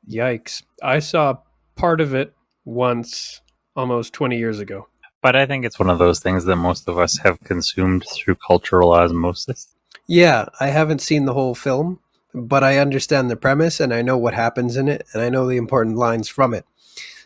Yikes. I saw part of it once almost 20 years ago. But I think it's one of those things that most of us have consumed through cultural osmosis. Yeah, I haven't seen the whole film, but I understand the premise and I know what happens in it and I know the important lines from it.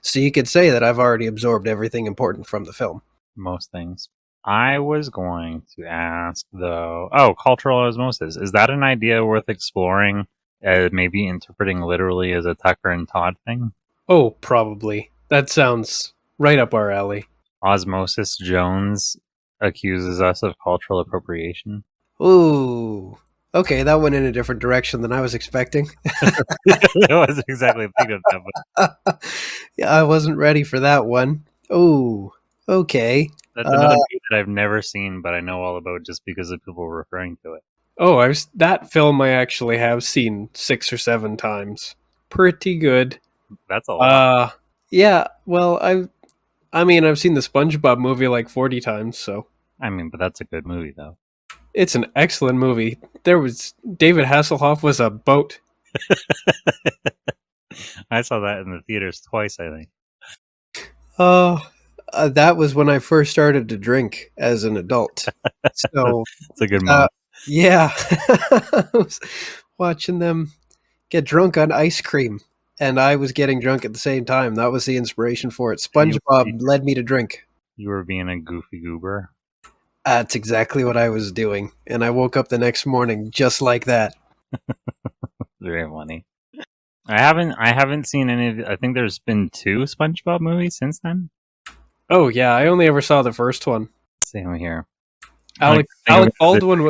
So you could say that I've already absorbed everything important from the film. Most things. I was going to ask, though... Oh, cultural osmosis. Is that an idea worth exploring? Maybe interpreting literally as a Tucker and Todd thing? Oh, probably. That sounds right up our alley. Osmosis Jones accuses us of cultural appropriation. Ooh. Okay, that went in a different direction than I was expecting. I wasn't exactly thinking of that, Yeah, I wasn't ready for that one. Ooh. Okay. but that's another movie that I've never seen, but I know all about just because of people referring to it. Oh, that film I actually have seen 6 or 7 times. Pretty good. That's a lot. Yeah, well, I've seen the SpongeBob movie like 40 times, so I mean, but that's a good movie, though. it's an excellent movie. David Hasselhoff was a boat. I saw that in the theaters twice, I think. That was when I first started to drink as an adult. So, It's a good movie. yeah, I was watching them get drunk on ice cream, and I was getting drunk at the same time. That was the inspiration for it. SpongeBob led me to drink. You were being a goofy goober. That's exactly what I was doing, and I woke up the next morning just like that. Very funny. I haven't seen any of. I think there's been 2 SpongeBob movies since then. Oh yeah, I only ever saw the first one. Same here. Alec Baldwin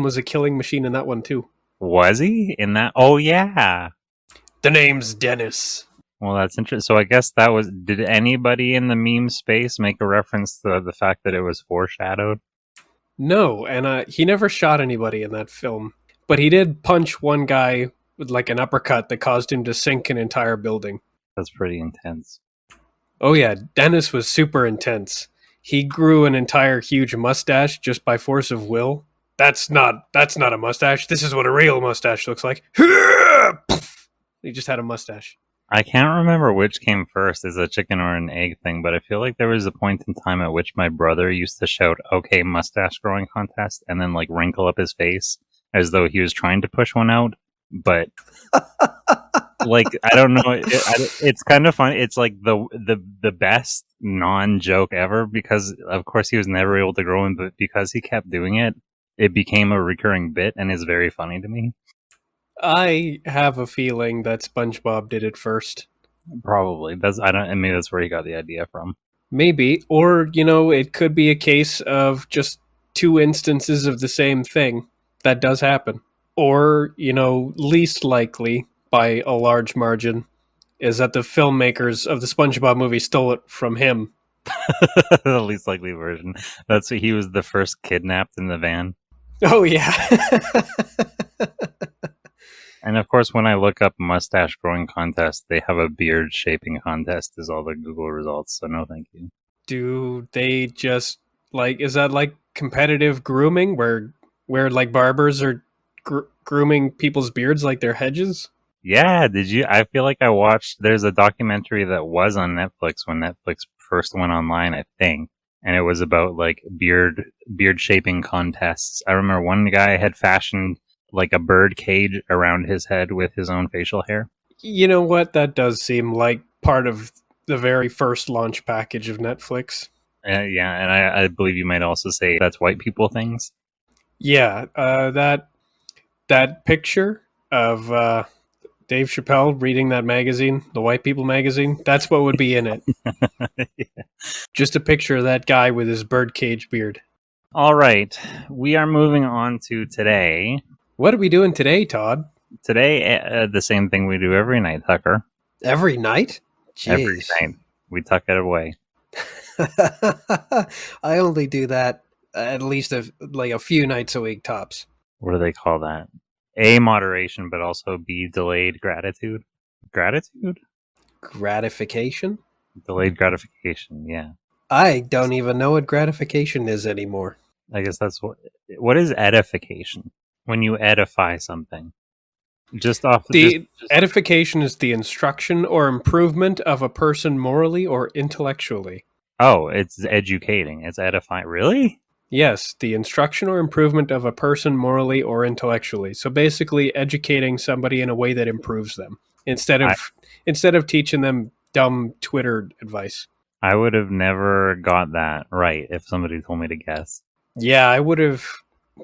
was a killing machine in that one too. Was he in that? Oh yeah. The name's Dennis. Well, that's interesting. So I guess that was. Did anybody in the meme space make a reference to the fact that it was foreshadowed? No, and he never shot anybody in that film, but he did punch one guy with like an uppercut that caused him to sink an entire building. That's pretty intense. Oh yeah, Dennis was super intense. He grew an entire huge mustache just by force of will. That's not a mustache. This is what a real mustache looks like. He just had a mustache. I can't remember which came first, is a chicken or an egg thing, but I feel like there was a point in time at which my brother used to shout, "Okay, mustache growing contest," and then like wrinkle up his face as though he was trying to push one out. But like, I don't know, it's kind of fun. It's like the best non-joke ever, because of course he was never able to grow in, but because he kept doing it, it became a recurring bit and is very funny to me. I have a feeling that SpongeBob did it first. Probably. Maybe that's where he got the idea from. Maybe. Or, it could be a case of just 2 instances of the same thing. That does happen. Or, least likely, by a large margin, is that the filmmakers of the SpongeBob movie stole it from him. The least likely version. That's what he was the first kidnapped in the van. Oh, yeah. And of course, when I look up mustache growing contest, they have a beard shaping contest as all the Google results. So no, thank you. Do they just is that like competitive grooming where like barbers are grooming people's beards like their hedges? Yeah, did you? I feel like I watched. There's a documentary that was on Netflix when Netflix first went online, I think, and it was about like beard shaping contests. I remember one guy had fashioned like a bird cage around his head with his own facial hair. You know what? That does seem like part of the very first launch package of Netflix. Yeah, and I believe you might also say that's white people things. Yeah, that picture of Dave Chappelle reading that magazine, the White People magazine, that's what would be in it. Yeah. Just a picture of that guy with his birdcage beard. All right, we are moving on to today. What are we doing today, Todd? Today, the same thing we do every night, Tucker. Every night? Jeez. Every night. We tuck it away. I only do that at least a few nights a week, tops. What do they call that? A, moderation, but also B, delayed gratitude. Gratitude? Gratification? Delayed gratification, yeah. I don't even know what gratification is anymore. I guess that's what is edification? When you edify something. Just off The edification is the instruction or improvement of a person morally or intellectually. oh, it's educating. It's edifying. Really? Yes, the instruction or improvement of a person morally or intellectually. So basically educating somebody in a way that improves them instead I of teaching them dumb Twitter advice. I would have never got that right if somebody told me to guess. Yeah, I would have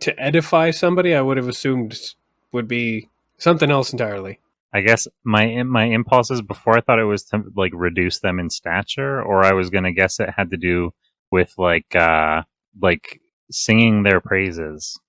to edify somebody, I would have assumed would be something else entirely. I guess my impulses before I thought it was to like reduce them in stature, or I was gonna guess it had to do with like singing their praises.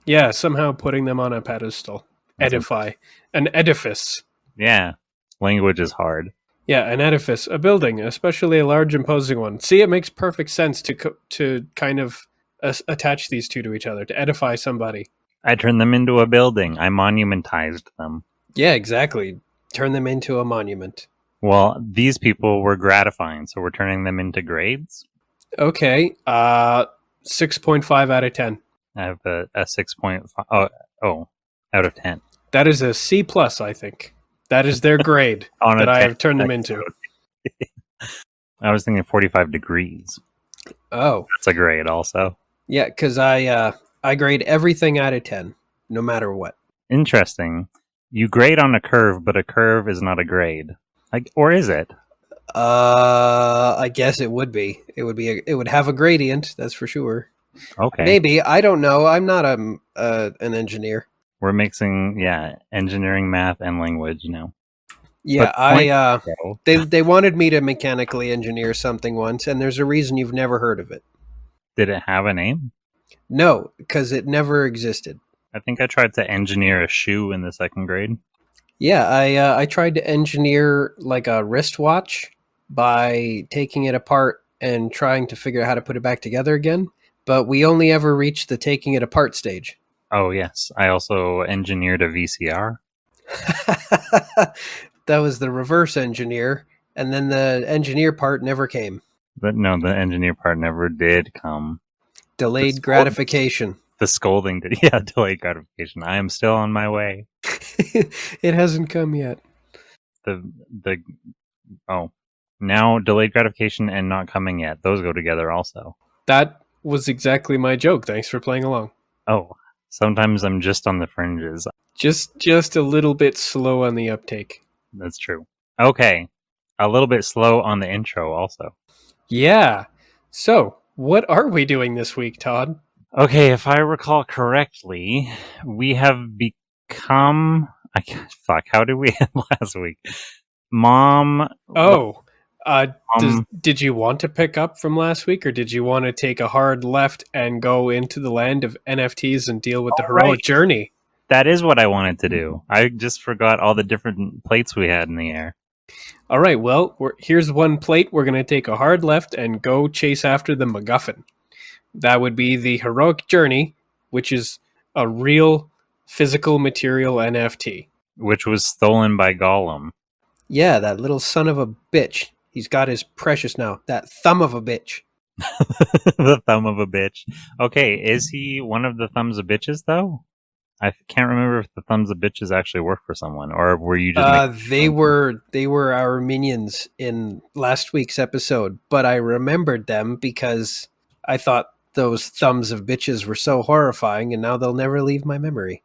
Yeah, somehow putting them on a pedestal. That's Edify. An edifice. yeah, language is hard. Yeah, an edifice, a building, especially a large, imposing one. See, it makes perfect sense to kind of attach these two to each other, to edify somebody. I turned them into a building. I monumentized them. Yeah, exactly. Turn them into a monument. Well, these people were gratifying, so we're turning them into grades. Okay, 6.5 out of 10. I have a 6.5. Oh, out of 10. That is a C plus, I think. That is their grade On that a I 10 have turned them into. I was thinking 45 degrees. Oh, That's a grade also. yeah, because I grade everything out of 10, no matter what. Interesting. You grade on a curve, but a curve is not a grade. Like, or is it? I guess it would be. It would have a gradient, that's for sure. Okay. Maybe, I don't know. I'm not an engineer. We're mixing, engineering, math, and language now. Yeah, So, they wanted me to mechanically engineer something once, and there's a reason you've never heard of it. did it have a name? No, because it never existed. I think I tried to engineer a shoe in the second grade. Yeah, I tried to engineer like a wristwatch by taking it apart and trying to figure out how to put it back together again. But we only ever reached the taking it apart stage. Oh, yes. I also engineered a VCR. That was the reverse engineer, and then the engineer part never came. But no, the engineer part never did come. Delayed gratification. The scolding did. Yeah, delayed gratification. I am still on my way. It hasn't come yet. Now delayed gratification and not coming yet. Those go together also. That was exactly my joke. Thanks for playing along. Oh, sometimes I'm just on the fringes. Just a little bit slow on the uptake. That's true. Okay. A little bit slow on the intro also. Yeah. So, what are we doing this week, Todd? Okay, if I recall correctly, we have become... how did we end last week? Mom... Oh, did you want to pick up from last week, or did you want to take a hard left and go into the land of NFTs and deal with the heroic journey? That is what I wanted to do. I just forgot all the different plates we had in the air. All right, well, here's one plate. We're going to take a hard left and go chase after the MacGuffin. That would be the heroic journey, which is a real physical material NFT. Which was stolen by Gollum. Yeah, that little son of a bitch. He's got his precious now. That thumb of a bitch. The thumb of a bitch. Okay, is he one of the thumbs of bitches, though? I can't remember if the thumbs of bitches actually work for someone, or were you just... They were our minions in last week's episode, but I remembered them because I thought those thumbs of bitches were so horrifying, and now they'll never leave my memory.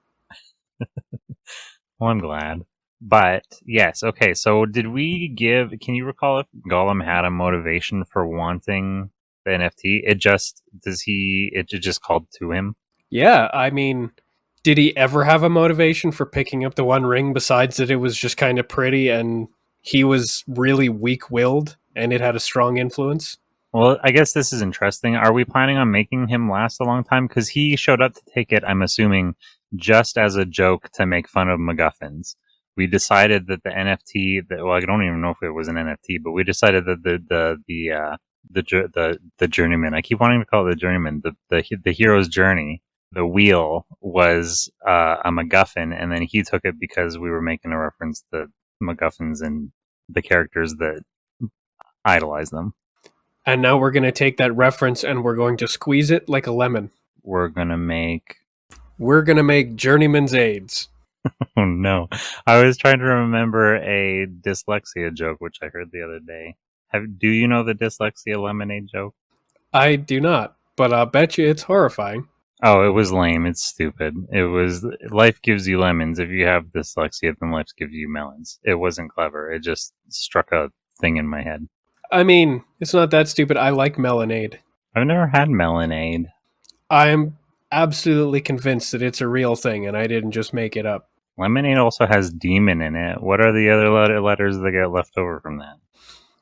Well, I'm glad. But, yes, okay, so can you recall if Gollum had a motivation for wanting the NFT? It just called to him? Yeah, I mean, did he ever have a motivation for picking up the One Ring besides that it was just kind of pretty and he was really weak-willed and it had a strong influence? Well, I guess this is interesting. Are we planning on making him last a long time? Because he showed up to take it, I'm assuming, just as a joke to make fun of MacGuffins. We decided that the NFT, I don't even know if it was an NFT, but we decided that the journeyman, I keep wanting to call it the journeyman, the hero's journey, the wheel was a MacGuffin, and then he took it because we were making a reference to MacGuffins and the characters that idolize them. And now we're going to take that reference and we're going to squeeze it like a lemon. We're going to make Journeyman's AIDS. Oh no. I was trying to remember a dyslexia joke, which I heard the other day. Do you know the dyslexia lemonade joke? I do not, but I'll bet you it's horrifying. Oh, it was lame. It's stupid. It was life gives you lemons. If you have dyslexia, then life gives you melons. It wasn't clever. It just struck a thing in my head. I mean, it's not that stupid. I like melonade. I've never had melonade. I'm absolutely convinced that it's a real thing and I didn't just make it up. Lemonade also has demon in it. What are the other letters that get left over from that?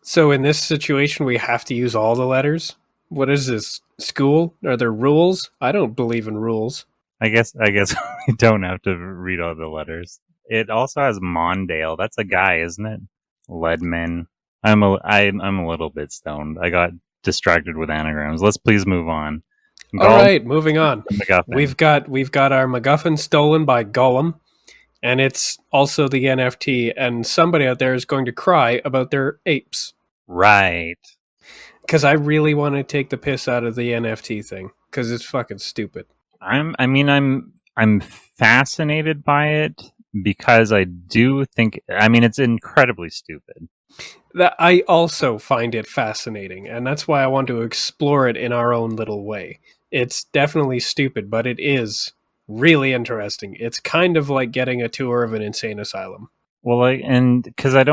So in this situation, we have to use all the letters? What is this? School? Are there rules? I don't believe in rules. I guess we don't have to read all the letters. It also has Mondale. That's a guy, isn't it? Leadman. I'm a little bit stoned. I got distracted with anagrams. Let's please move on. All right, moving on. MacGuffin. We've got our MacGuffin stolen by Gollum, and it's also the NFT, and somebody out there is going to cry about their apes. Right. Because I really want to take the piss out of the NFT thing, because it's fucking stupid. I'm fascinated by it because I do think it's incredibly stupid. That I also find it fascinating, and that's why I want to explore it in our own little way. It's definitely stupid, but it is really interesting. It's kind of like getting a tour of an insane asylum. Well, because I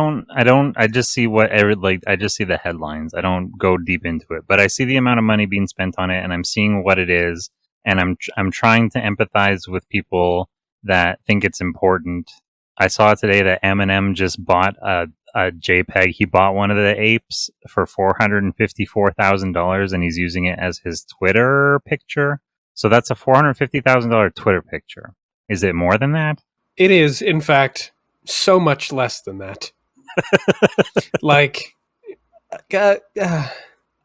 just see I just see the headlines. I don't go deep into it, but I see the amount of money being spent on it, and I'm seeing what it is, and I'm trying to empathize with people that think it's important. I saw today that Eminem just bought a JPEG. He bought one of the apes for $454,000, and he's using it as his Twitter picture. So that's a $450,000 Twitter picture. Is it more than that? It is, in fact, so much less than that.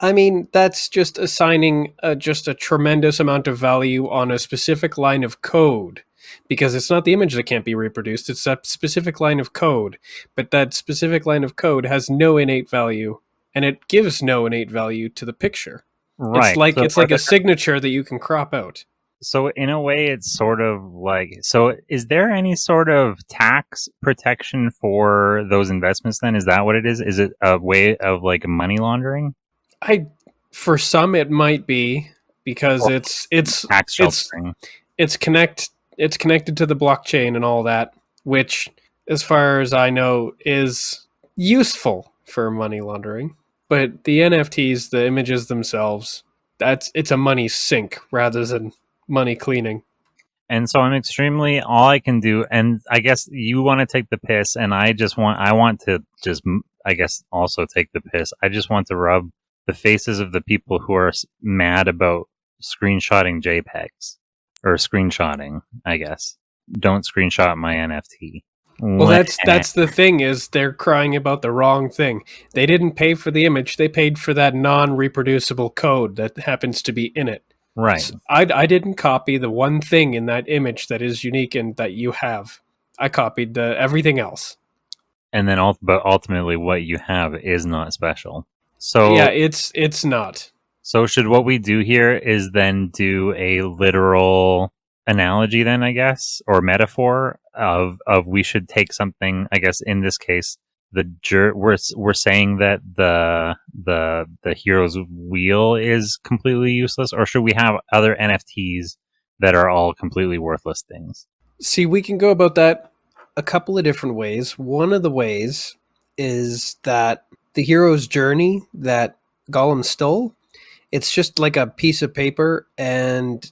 I mean, that's just assigning just a tremendous amount of value on a specific line of code. Because it's not the image that can't be reproduced, it's that specific line of code. But that specific line of code has no innate value, and it gives no innate value to the picture. Right. It's like a signature that you can crop out. So in a way, it's sort of like, so is there any sort of tax protection for those investments then? Is that what it is? Is it a way of like money laundering? For some it might be, because it's tax sheltering. It's connected to the blockchain and all that, which, as far as I know, is useful for money laundering. But the NFTs, the images themselves, it's a money sink rather than money cleaning. And so all I can do, and I guess you want to take the piss, and I want to just, I guess, also take the piss. I just want to rub the faces of the people who are mad about screenshotting JPEGs. Or screenshotting, I guess. Don't screenshot my NFT. Well, that's the thing, is they're crying about the wrong thing. They didn't pay for the image, they paid for that non-reproducible code that happens to be in it. Right. So I didn't copy the one thing in that image that is unique and that you have. I copied everything else. And then but ultimately what you have is not special. So yeah, it's not. So should what we do here is then do a literal analogy then, I guess, or metaphor of we should take something, I guess in this case, we're saying that the hero's wheel is completely useless, or should we have other NFTs that are all completely worthless things? See, we can go about that a couple of different ways. One of the ways is that the hero's journey that Gollum stole, it's just like a piece of paper, and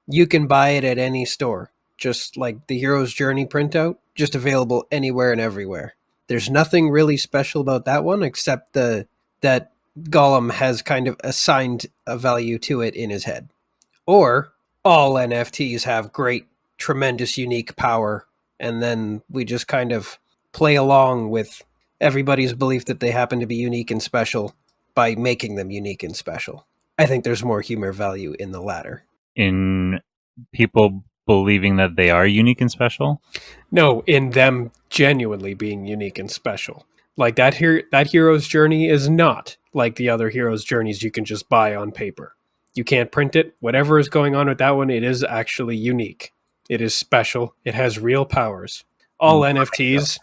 you can buy it at any store. Just like the hero's journey printout, just available anywhere and everywhere. There's nothing really special about that one, except that Gollum has kind of assigned a value to it in his head. Or all NFTs have great, tremendous, unique power, and then we just kind of play along with everybody's belief that they happen to be unique and special by making them unique and special. I think there's more humor value in the latter. In people believing that they are unique and special? No, in them genuinely being unique and special. Like that hero's journey is not like the other hero's journeys you can just buy on paper. You can't print it. Whatever is going on with that one, it is actually unique. It is special. It has real powers. All NFTs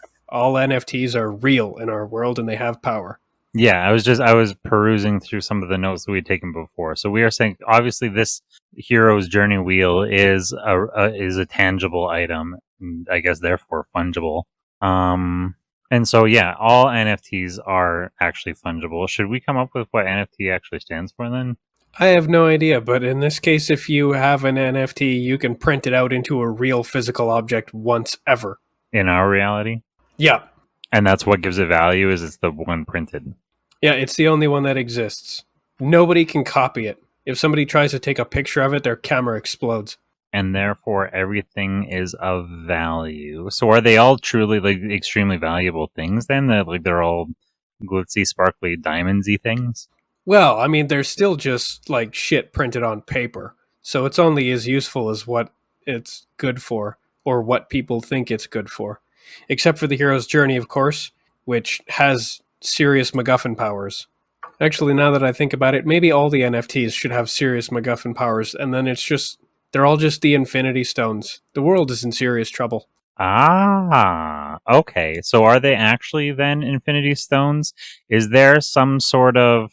are real in our world, and they have power. Yeah, I was perusing through some of the notes that we'd taken before. So we are saying obviously this hero's journey wheel is a tangible item, and I guess therefore fungible. And so yeah, all NFTs are actually fungible. Should we come up with what NFT actually stands for then? I have no idea, but in this case, if you have an NFT, you can print it out into a real physical object once ever. In our reality? Yeah. And that's what gives it value, is it's the one printed. Yeah, it's the only one that exists. Nobody can copy it. If somebody tries to take a picture of it, their camera explodes. And therefore everything is of value. So are they all truly like extremely valuable things then? That like they're all glitzy, sparkly, diamondsy things? Well, I mean, they're still just like shit printed on paper. So it's only as useful as what it's good for, or what people think it's good for. Except for the hero's journey, of course, which has serious MacGuffin powers. Actually, now that I think about it, maybe all the NFTs should have serious MacGuffin powers, and then they're all just the Infinity Stones. The world is in serious trouble. Ah, okay. So are they actually then Infinity Stones? Is there some sort of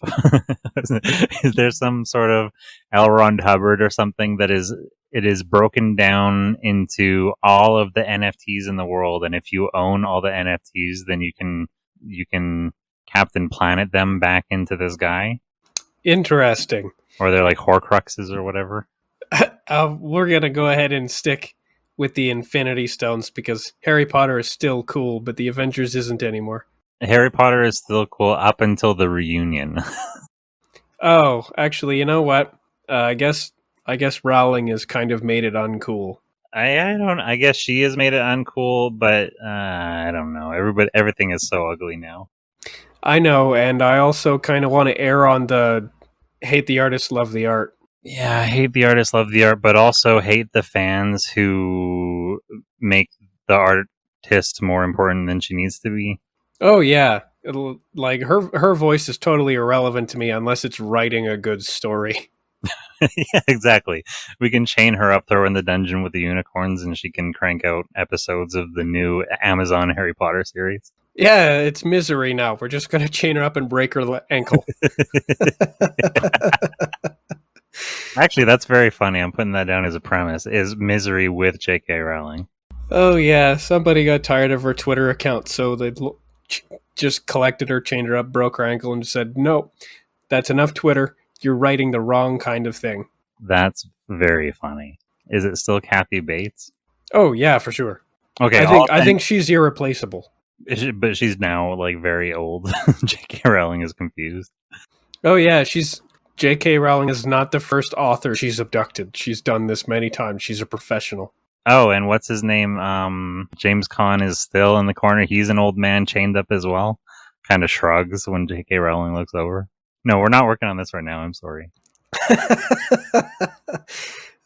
is there some sort of L. Ron Hubbard or something that it is broken down into all of the NFTs in the world, and if you own all the NFTs, then you can Captain Planet them back into this guy? Interesting. Or they're like Horcruxes or whatever? We're going to go ahead and stick with the Infinity Stones because Harry Potter is still cool, but the Avengers isn't anymore. Harry Potter is still cool up until the reunion. Oh, actually, you know what? I guess Rowling has kind of made it uncool. I guess she has made it uncool, but I don't know. Everything is so ugly now. I know, and I also kind of want to err on the hate the artist, love the art. Yeah, I hate the artist, love the art, but also hate the fans who make the artist more important than she needs to be. Oh yeah, like her voice is totally irrelevant to me unless it's writing a good story. Yeah, exactly. We can chain her up, throw her in the dungeon with the unicorns, and she can crank out episodes of the new Amazon Harry Potter series. Yeah, it's misery now. We're just going to chain her up and break her ankle. Actually, that's very funny. I'm putting that down as a premise. Is misery with J.K. Rowling. Oh yeah, somebody got tired of her Twitter account, so they just collected her, chained her up, broke her ankle, and just said, "No, that's enough Twitter. You're writing the wrong kind of thing." That's very funny. Is it still Kathy Bates? Oh yeah, for sure. Okay, I think she's irreplaceable. But she's now like very old. J.K. Rowling is confused. Oh yeah, J.K. Rowling is not the first author she's abducted. She's done this many times. She's a professional. Oh, and what's his name? James Caan is still in the corner. He's an old man chained up as well. Kind of shrugs when J.K. Rowling looks over. No, we're not working on this right now. I'm sorry.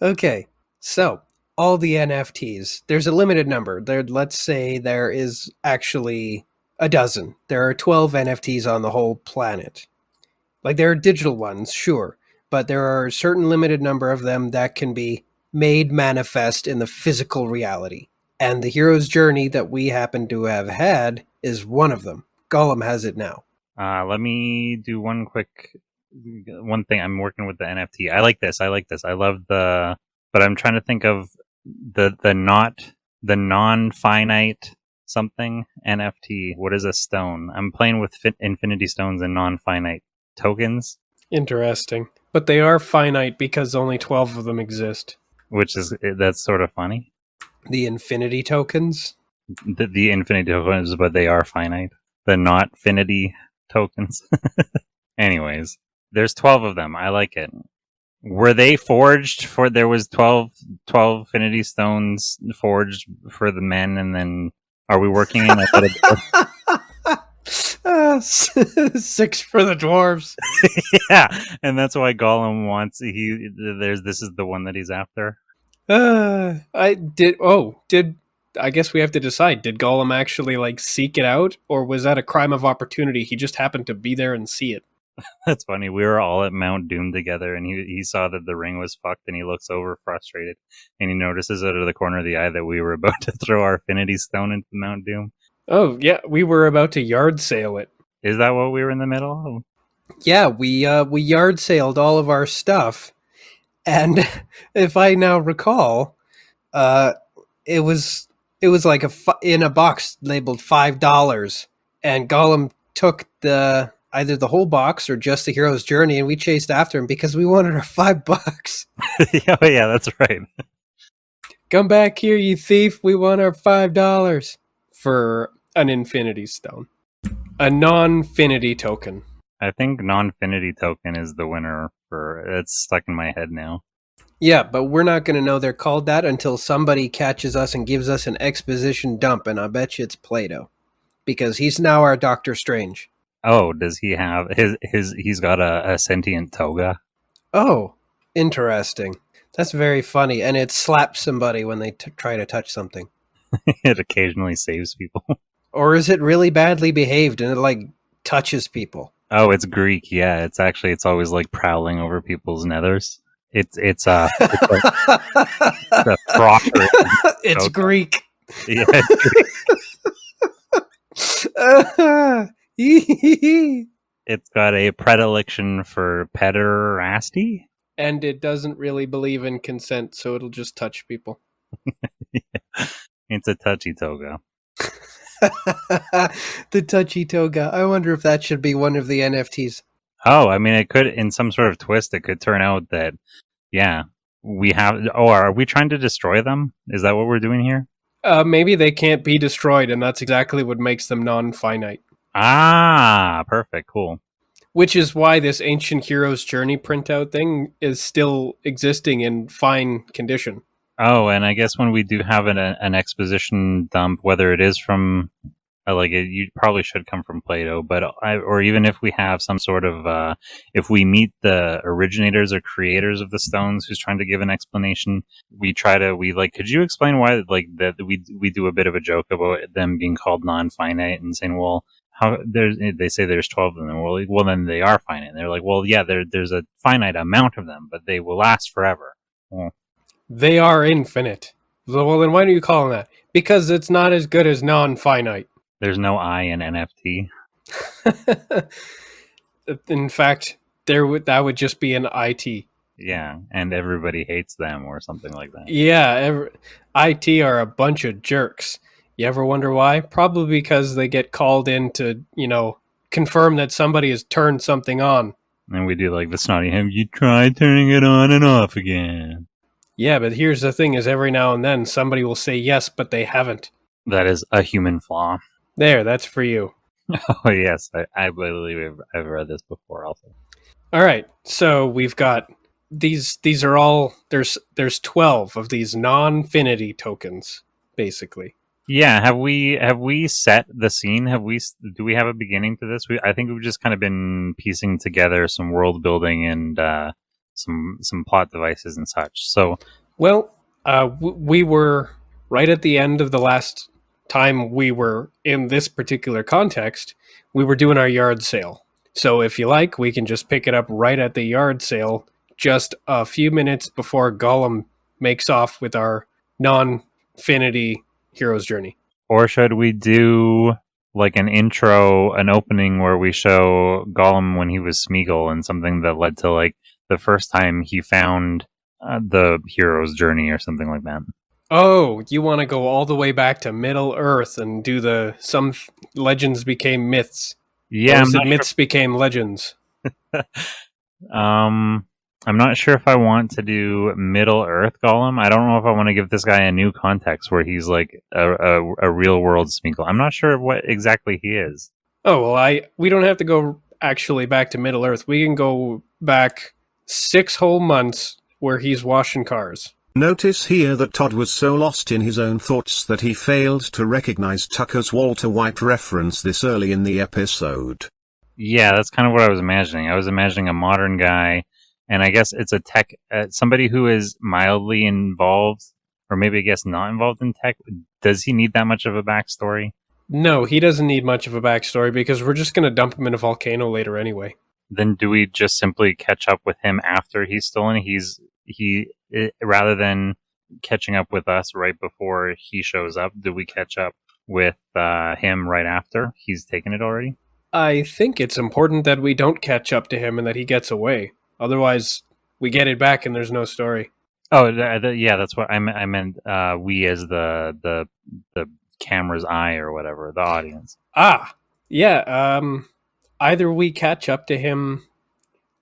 Okay, so all the NFTs. There's a limited number. Let's say there is actually a dozen. There are 12 NFTs on the whole planet. Like there are digital ones, sure, but there are a certain limited number of them that can be made manifest in the physical reality. And the hero's journey that we happen to have had is one of them. Gollum has it now. Let me do one thing. I'm working with the NFT. I like this. I love but I'm trying to think of the non-finite something NFT. What is a stone? I'm playing with infinity stones and non-finite tokens. Interesting. But they are finite because only 12 of them exist. That's sort of funny. The infinity tokens? The infinity tokens, but they are finite. The not-finity tokens. Anyways, there's 12 of them. I like it. Were they forged for, there was 12 infinity stones forged for the men, and then are we working in like six for the dwarves? Yeah, and that's why Gollum wants, this is the one that he's after. I guess we have to decide, did Gollum actually like seek it out, or was that a crime of opportunity? He just happened to be there and see it. That's funny. We were all at Mount Doom together, and he saw that the ring was fucked, and he looks over frustrated, and he notices out of the corner of the eye that we were about to throw our Affinity Stone into Mount Doom. Oh, yeah, we were about to yard sale it. Is that what we were in the middle of? Yeah, we yard saled all of our stuff, and if I now recall, it was like in a box labeled $5, and Gollum took either the whole box or just the hero's journey, and we chased after him because we wanted our $5. Yeah, that's right. Come back here, you thief! We want our $5 for an Infinity Stone, a non-finity token. I think non-finity token is the winner for it's stuck in my head now. Yeah, but we're not going to know they're called that until somebody catches us and gives us an exposition dump, and I bet you it's Plato, because he's now our Doctor Strange. Oh, does he have he's got a sentient toga? Oh, interesting. That's very funny, and it slaps somebody when they try to touch something. It occasionally saves people. Or is it really badly behaved and it like touches people? Oh, it's Greek. Yeah, it's always like prowling over people's nethers. It's like the proper. It's Greek. Yeah. It's got a predilection for pederasty. And it doesn't really believe in consent, so it'll just touch people. Yeah. It's a touchy toga. The touchy toga. I wonder if that should be one of the NFTs. Oh, I mean, it could, in some sort of twist, it could turn out that, yeah, we have. Oh, are we trying to destroy them? Is that what we're doing here? Maybe they can't be destroyed, and that's exactly what makes them non-finite. Ah, perfect, cool. Which is why this Ancient Hero's Journey printout thing is still existing in fine condition. Oh, and I guess when we do have an exposition dump, whether it is from, you probably should come from Plato, but or even if we have some sort of, if we meet the originators or creators of the stones who's trying to give an explanation, could you explain why, that we do a bit of a joke about them being called non-finite and saying, well, they say there's 12 of them. Well, then they are finite. And they're like, well, yeah, there's a finite amount of them, but they will last forever. Well, they are infinite. Well, then why do you call them that? Because it's not as good as non-finite. There's no I in NFT. In fact, that would just be an IT. Yeah, and everybody hates them or something like that. Yeah, IT are a bunch of jerks. You ever wonder why? Probably because they get called in to, confirm that somebody has turned something on. And we do like the snotty him, you try turning it on and off again. Yeah, but here's the thing is every now and then somebody will say yes, but they haven't. That is a human flaw. There, that's for you. Oh, yes. I believe I've read this before also. All right. So we've got these are all there's 12 of these non-finity tokens, basically. Yeah, have we set the scene? Do we have a beginning to this? I think we've just kind of been piecing together some world building and some plot devices and such. So, well, we were right at the end of the last time we were in this particular context. We were doing our yard sale. So if you like, we can just pick it up right at the yard sale, just a few minutes before Gollum makes off with our non-finity hero's journey. Or should we do like an intro, an opening where we show Gollum when he was Smeagol and something that led to like the first time he found the hero's journey or something like that? Oh, you want to go all the way back to Middle Earth and do some legends became myths. Yeah, myths became legends. I'm not sure if I want to do Middle Earth Gollum. I don't know if I want to give this guy a new context where he's like a real world Smeagol. I'm not sure what exactly he is. Oh, well, we don't have to go actually back to Middle Earth. We can go back 6 whole months where he's washing cars. Notice here that Todd was so lost in his own thoughts that he failed to recognize Tucker's Walter White reference this early in the episode. Yeah, that's kind of what I was imagining. I was imagining a modern guy, and I guess it's a tech, somebody who is mildly involved, or maybe I guess not involved in tech. Does he need that much of a backstory? No, he doesn't need much of a backstory because we're just going to dump him in a volcano later anyway. then do we just simply catch up with him after he's stolen? Rather than catching up with us right before he shows up, do we catch up with him right after he's taken it already? I think it's important that we don't catch up to him and that he gets away. Otherwise, we get it back and there's no story. Oh, yeah, that's what I meant. We as the camera's eye or whatever, the audience. Yeah. Either we catch up to him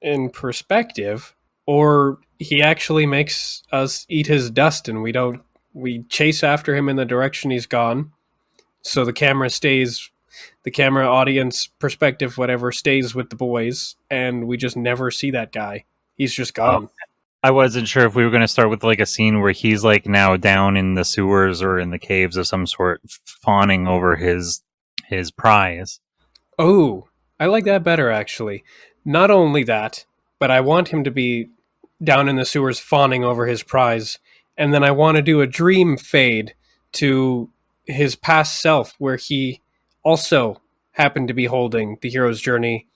in perspective, or he actually makes us eat his dust, and we chase after him in the direction he's gone. So the camera audience perspective, whatever, stays with the boys, and we just never see that guy. He's just gone. I wasn't sure if we were going to start with like a scene where he's like now down in the sewers or in the caves of some sort, fawning over his prize. Oh, I like that better, actually. Not only that, but I want him to be down in the sewers fawning over his prize, and then I want to do a dream fade to his past self where he also happened to be holding the hero's journey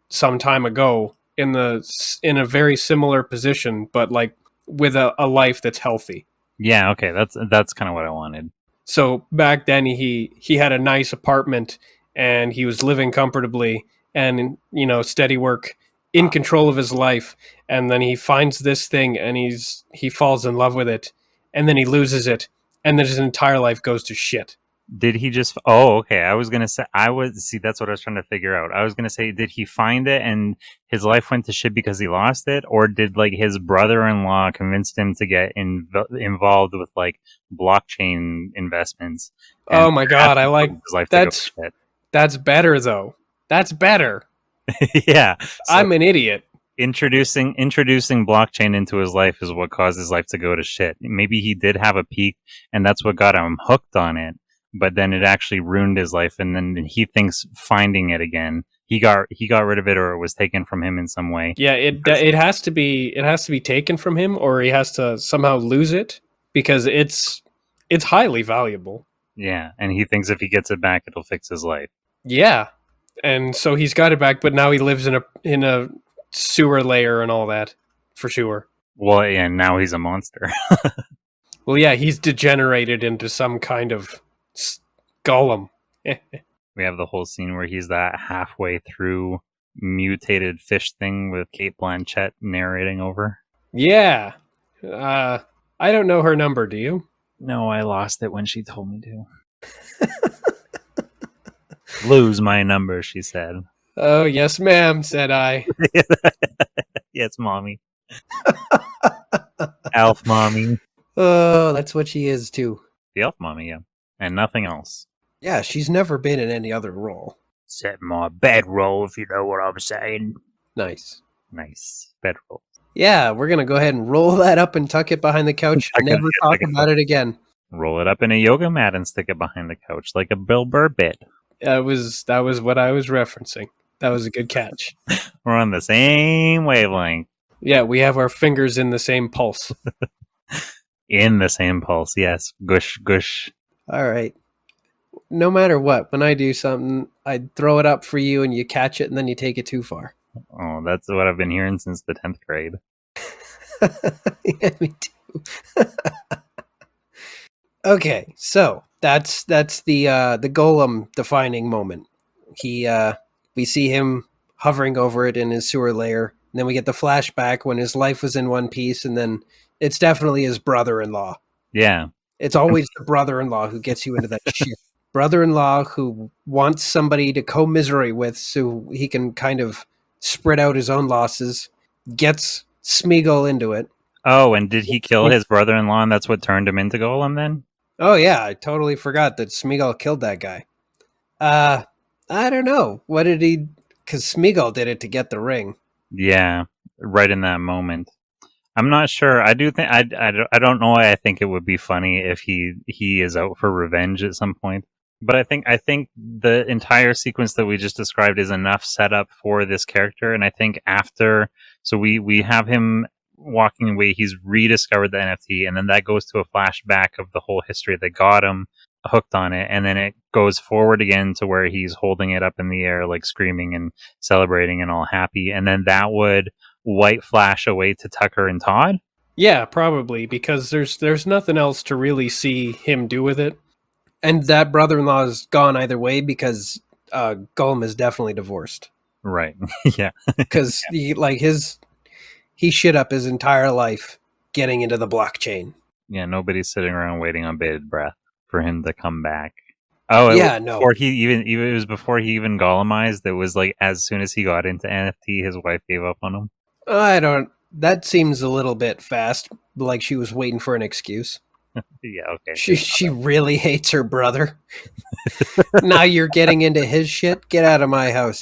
some time ago in a very similar position, but like with a life that's healthy. Yeah, okay, that's kind of what I wanted. So back then he had a nice apartment and he was living comfortably and steady work, in control of his life, and then he finds this thing and he falls in love with it, and then he loses it, and then his entire life goes to shit. Did he just? Oh, okay. I was gonna say. That's what I was trying to figure out. I was gonna say, did he find it and his life went to shit because he lost it, or did like his brother-in-law convince him to get involved with like blockchain investments? Oh my god, I like his life that's to go to shit. That's better though. That's better. Yeah, so I'm an idiot. introducing blockchain into his life is what caused his life to go to shit. Maybe he did have a peak, and that's what got him hooked on it. But then it actually ruined his life, and then he thinks finding it again, he got rid of it, or it was taken from him in some way. Yeah, it has to be taken from him, or he has to somehow lose it because it's highly valuable. Yeah, and he thinks if he gets it back, it'll fix his life. Yeah, and so he's got it back, but now he lives in a sewer layer and all that, for sure. Well, and now he's a monster. Well, yeah, he's degenerated into some kind of Gollum. We have the whole scene where he's that halfway through mutated fish thing with Kate Blanchett narrating over. Yeah. I don't know her number, do you? No, I lost it when she told me to. Lose my number, she said. Oh, yes, ma'am, said I. Yes, mommy. Elf mommy. Oh, that's what she is, too. The elf mommy, yeah. And nothing else. Yeah, she's never been in any other role. Except my bedroll, if you know what I'm saying. Nice. Nice. Bedroll. Yeah, we're going to go ahead and roll that up and tuck it behind the couch and never talk about it again. Roll it up in a yoga mat and stick it behind the couch like a Bill Burr bit. That was what I was referencing. That was a good catch. We're on the same wavelength. Yeah, we have our fingers in the same pulse. In the same pulse, yes. Gush, gush. All right. No matter what, when I do something, I throw it up for you and you catch it and then you take it too far. Oh, that's what I've been hearing since the 10th grade. Yeah, me too. Okay, so that's the Golem defining moment. We see him hovering over it in his sewer lair, and then we get the flashback when his life was in one piece, and then it's definitely his brother-in-law. Yeah. It's always the brother-in-law who gets you into that shit. Brother-in-law who wants somebody to commiserate with so he can kind of spread out his own losses, gets Smeagol into it. Oh, and did he kill his brother-in-law and that's what turned him into Gollum then? Oh yeah, I totally forgot that Smeagol killed that guy. I don't know. What did he... Because Smeagol did it to get the ring. Yeah, right in that moment. I'm not sure. I do think... I don't know why I think it would be funny if he is out for revenge at some point. But I think the entire sequence that we just described is enough setup for this character. And I think after... So we have him walking away, he's rediscovered the NFT, and then that goes to a flashback of the whole history that got him hooked on it, and then it goes forward again to where he's holding it up in the air, like screaming and celebrating and all happy, and then that would white flash away to Tucker and Todd. Yeah, probably, because there's nothing else to really see him do with it. And that brother-in-law is gone either way because Gollum is definitely divorced. Right. Yeah. Because he shit up his entire life getting into the blockchain. Yeah, nobody's sitting around waiting on bated breath for him to come back. Oh, Yeah, no. no. It was before he even Gollumized. It was like as soon as he got into NFT, his wife gave up on him. That seems a little bit fast, like she was waiting for an excuse. Yeah, okay. She really hates her brother. Now you're getting into his shit? Get out of my house.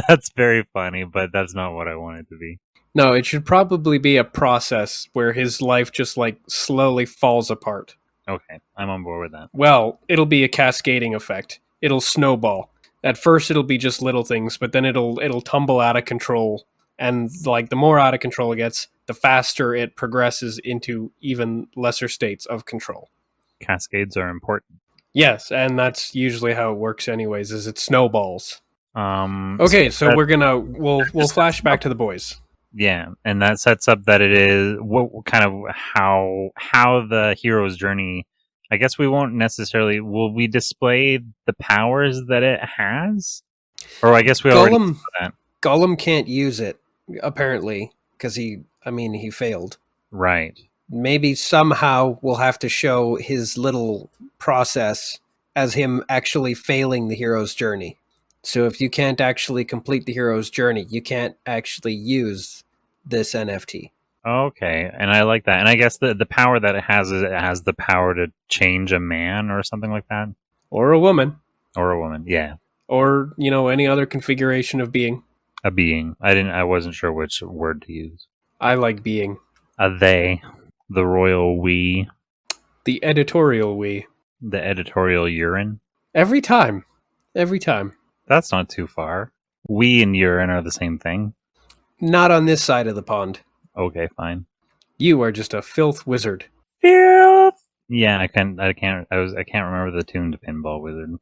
That's very funny, but that's not what I want it to be. No, it should probably be a process where his life just like slowly falls apart. Okay, I'm on board with that. Well, it'll be a cascading effect. It'll snowball. At first it'll be just little things, but then it'll tumble out of control. And like the more out of control it gets, the faster it progresses into even lesser states of control. Cascades are important. Yes, and that's usually how it works anyways, is it snowballs. Okay, so we'll flash back to the boys. Yeah, and that sets up that it is what kind of how the hero's journey. I guess we won't necessarily. Will we display the powers that it has? Or I guess we already know that. Gollum can't use it apparently because he failed. Right. Maybe somehow we'll have to show his little process as him actually failing the hero's journey. So if you can't actually complete the hero's journey, you can't actually use this NFT. Okay, and I like that. And I guess the power that it has is it has the power to change a man or something like that. Or a woman. Or a woman, yeah. Or, any other configuration of being. A being. I wasn't sure which word to use. I like being. A they. The royal we. The editorial we. The editorial urine. Every time. That's not too far. We and urine are the same thing. Not on this side of the pond. Okay, fine. You are just a filth wizard. Filth. Yeah, I can't remember the tune to Pinball Wizard.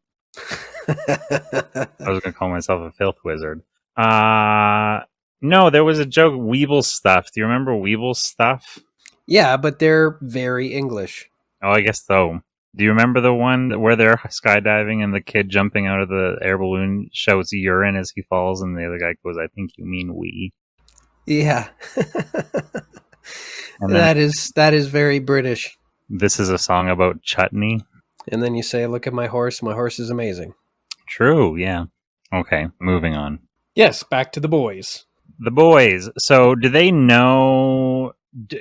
I was gonna call myself a filth wizard. No, there was a joke. Weeble stuff. Do you remember Weeble stuff? Yeah, but they're very English. Oh, I guess so. Do you remember the one where they're skydiving and the kid jumping out of the air balloon shouts urine as he falls, and the other guy goes, "I think you mean we." Yeah. And that is very British. This is a song about chutney. And then you say, "Look at my horse. My horse is amazing." True, yeah. Okay, moving on. Yes, back to the boys. The boys. So, do they know?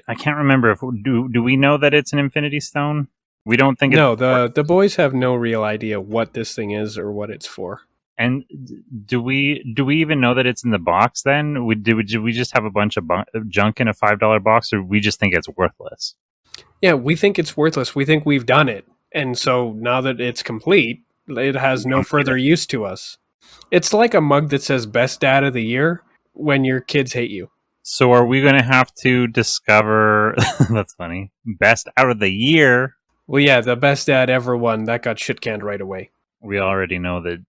I can't remember if do we know that it's an Infinity Stone? We don't think. No, the boys have no real idea what this thing is or what it's for. And do we even know that it's in the box? Then do we just have a bunch of junk in a $5 box, or we just think it's worthless? Yeah, we think it's worthless. We think we've done it, and so now that it's complete, it has no further use to us. It's like a mug that says "Best Dad of the Year" when your kids hate you. So are we going to have to discover? That's funny. Best out of the year. Well, yeah, the best dad ever one that got shit canned right away. We already know that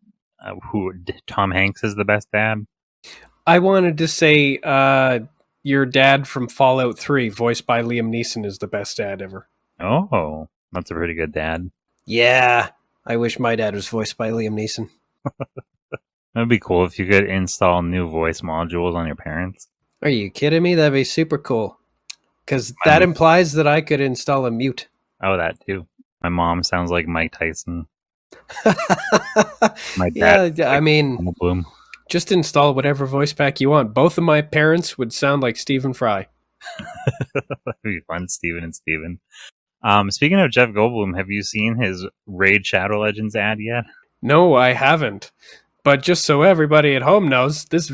Tom Hanks is the best dad. I wanted to say your dad from Fallout 3, voiced by Liam Neeson, is the best dad ever. Oh, that's a pretty good dad. Yeah, I wish my dad was voiced by Liam Neeson. That'd be cool if you could install new voice modules on your parents. Are you kidding me? That'd be super cool. Because that implies that I could install a mute. Oh, that too. My mom sounds like Mike Tyson. My dad, yeah, I mean, Bloom. Just install whatever voice pack you want. Both of my parents would sound like Stephen Fry. That'd be fun, Steven and Steven. Speaking of Jeff Goldblum, have you seen his Raid Shadow Legends ad yet? No, I haven't. But just so everybody at home knows, this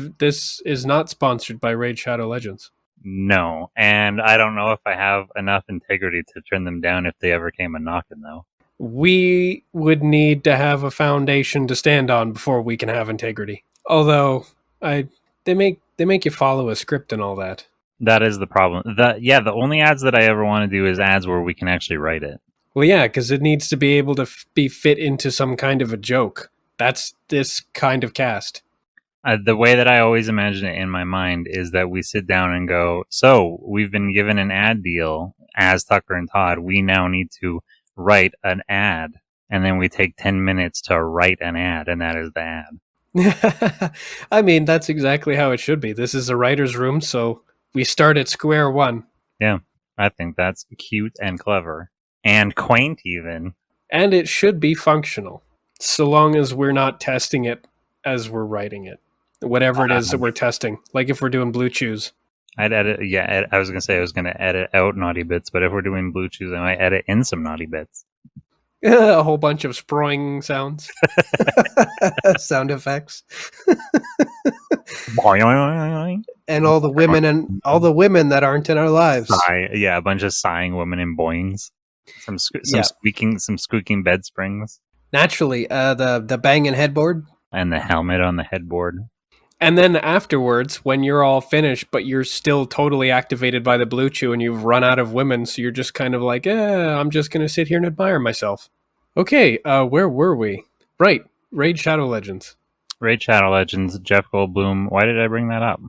is not sponsored by Raid Shadow Legends. No, and I don't know if I have enough integrity to turn them down if they ever came a knocking, though. We would need to have a foundation to stand on before we can have integrity. Although, they make you follow a script and all that. That is the problem. The only ads that I ever want to do is ads where we can actually write it. Well, yeah, because it needs to be able to be fit into some kind of a joke. That's this kind of cast. The way that I always imagine it in my mind is that we sit down and go, so we've been given an ad deal as Tucker and Todd. We now need to write an ad. And then we take 10 minutes to write an ad, and that is the ad. I mean, that's exactly how it should be. This is a writer's room, so we start at square one. Yeah, I think that's cute and clever. And quaint, even. And it should be functional, so long as we're not testing it as we're writing it. Whatever it is that we're testing. Like if we're doing Blue Chews. I'd edit, yeah, I was going to say I was going to edit out naughty bits, but if we're doing Blue Chews, I might edit in some naughty bits. A whole bunch of sproing sounds. Sound effects. And all the women that aren't in our lives. Yeah, a bunch of sighing women in boings. Some squeaking bed springs. Naturally, the banging headboard. And the helmet on the headboard. And then afterwards, when you're all finished, but you're still totally activated by the Blue Chew and you've run out of women, so you're just kind of like, I'm just going to sit here and admire myself. Okay, where were we? Right, Raid Shadow Legends. Raid Shadow Legends, Jeff Goldblum. Why did I bring that up?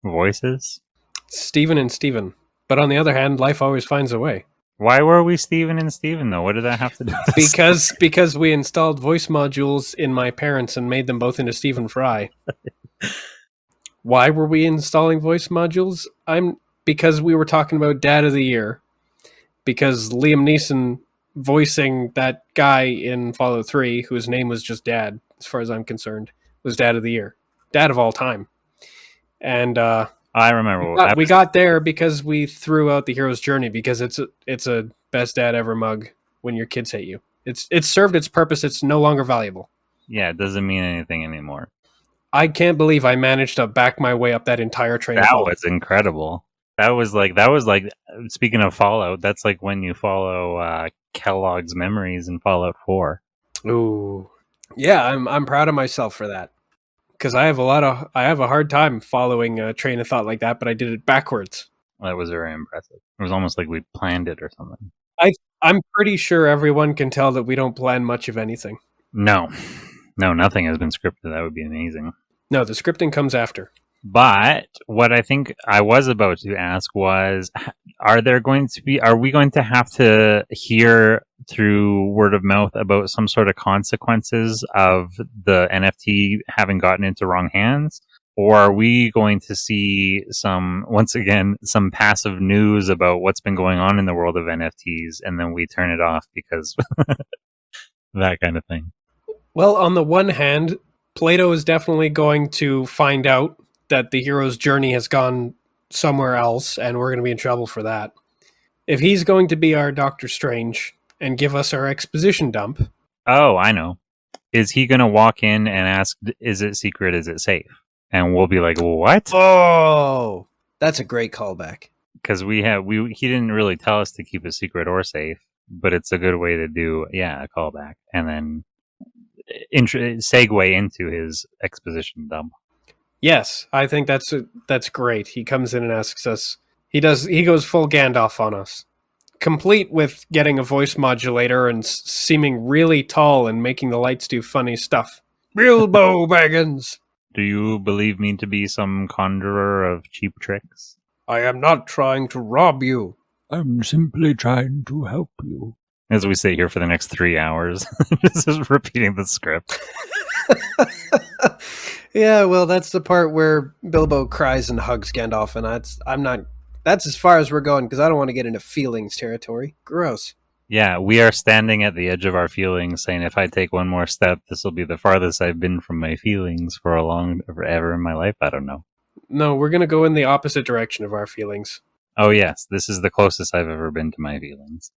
Voices? Steven and Steven. But on the other hand, life always finds a way. Why were we Steven and Steven, though? What did that have to do with this? Because we installed voice modules in my parents and made them both into Stephen Fry. Why were we installing voice modules? Because we were talking about Dad of the Year. Because Liam Neeson voicing that guy in Fallout 3, whose name was just Dad, as far as I'm concerned, was Dad of the Year. Dad of all time. And I remember. We got there because we threw out the hero's journey because it's a best dad ever mug when your kids hate you. It's served its purpose. It's no longer valuable. Yeah, it doesn't mean anything anymore. I can't believe I managed to back my way up that entire train. That was incredible. That was like speaking of Fallout, that's like when you follow Kellogg's memories in Fallout 4. Ooh. Yeah, I'm proud of myself for that. Because I have a hard time following a train of thought like that, but I did it backwards. That was very impressive. It was almost like we planned it or something. I'm pretty sure everyone can tell that we don't plan much of anything. No, nothing has been scripted. That would be amazing. No, the scripting comes after. But what I think I was about to ask was, are we going to have to hear through word of mouth about some sort of consequences of the NFT having gotten into wrong hands? Or are we going to see some passive news about what's been going on in the world of NFTs, and then we turn it off because that kind of thing? Well, on the one hand, Plato is definitely going to find out that the hero's journey has gone somewhere else, and we're going to be in trouble for that. If he's going to be our Doctor Strange and give us our exposition dump... Oh, I know. Is he going to walk in and ask, is it secret, is it safe? And we'll be like, what? Oh, that's a great callback. Because he didn't really tell us to keep it secret or safe, but it's a good way to do, a callback. And then segue into his exposition dump. Yes, I think that's great. He comes in and asks us. He goes full Gandalf on us, complete with getting a voice modulator and seeming really tall and making the lights do funny stuff. Bilbo Baggins. Do you believe me to be some conjurer of cheap tricks? I am not trying to rob you. I'm simply trying to help you. As we sit here for the next 3 hours, just repeating the script. Yeah, well, that's the part where Bilbo cries and hugs Gandalf, and that's as far as we're going, because I don't want to get into feelings territory. Gross. Yeah, we are standing at the edge of our feelings, saying if I take one more step, this will be the farthest I've been from my feelings forever in my life. I don't know. No, we're going to go in the opposite direction of our feelings. Oh yes, this is the closest I've ever been to my feelings.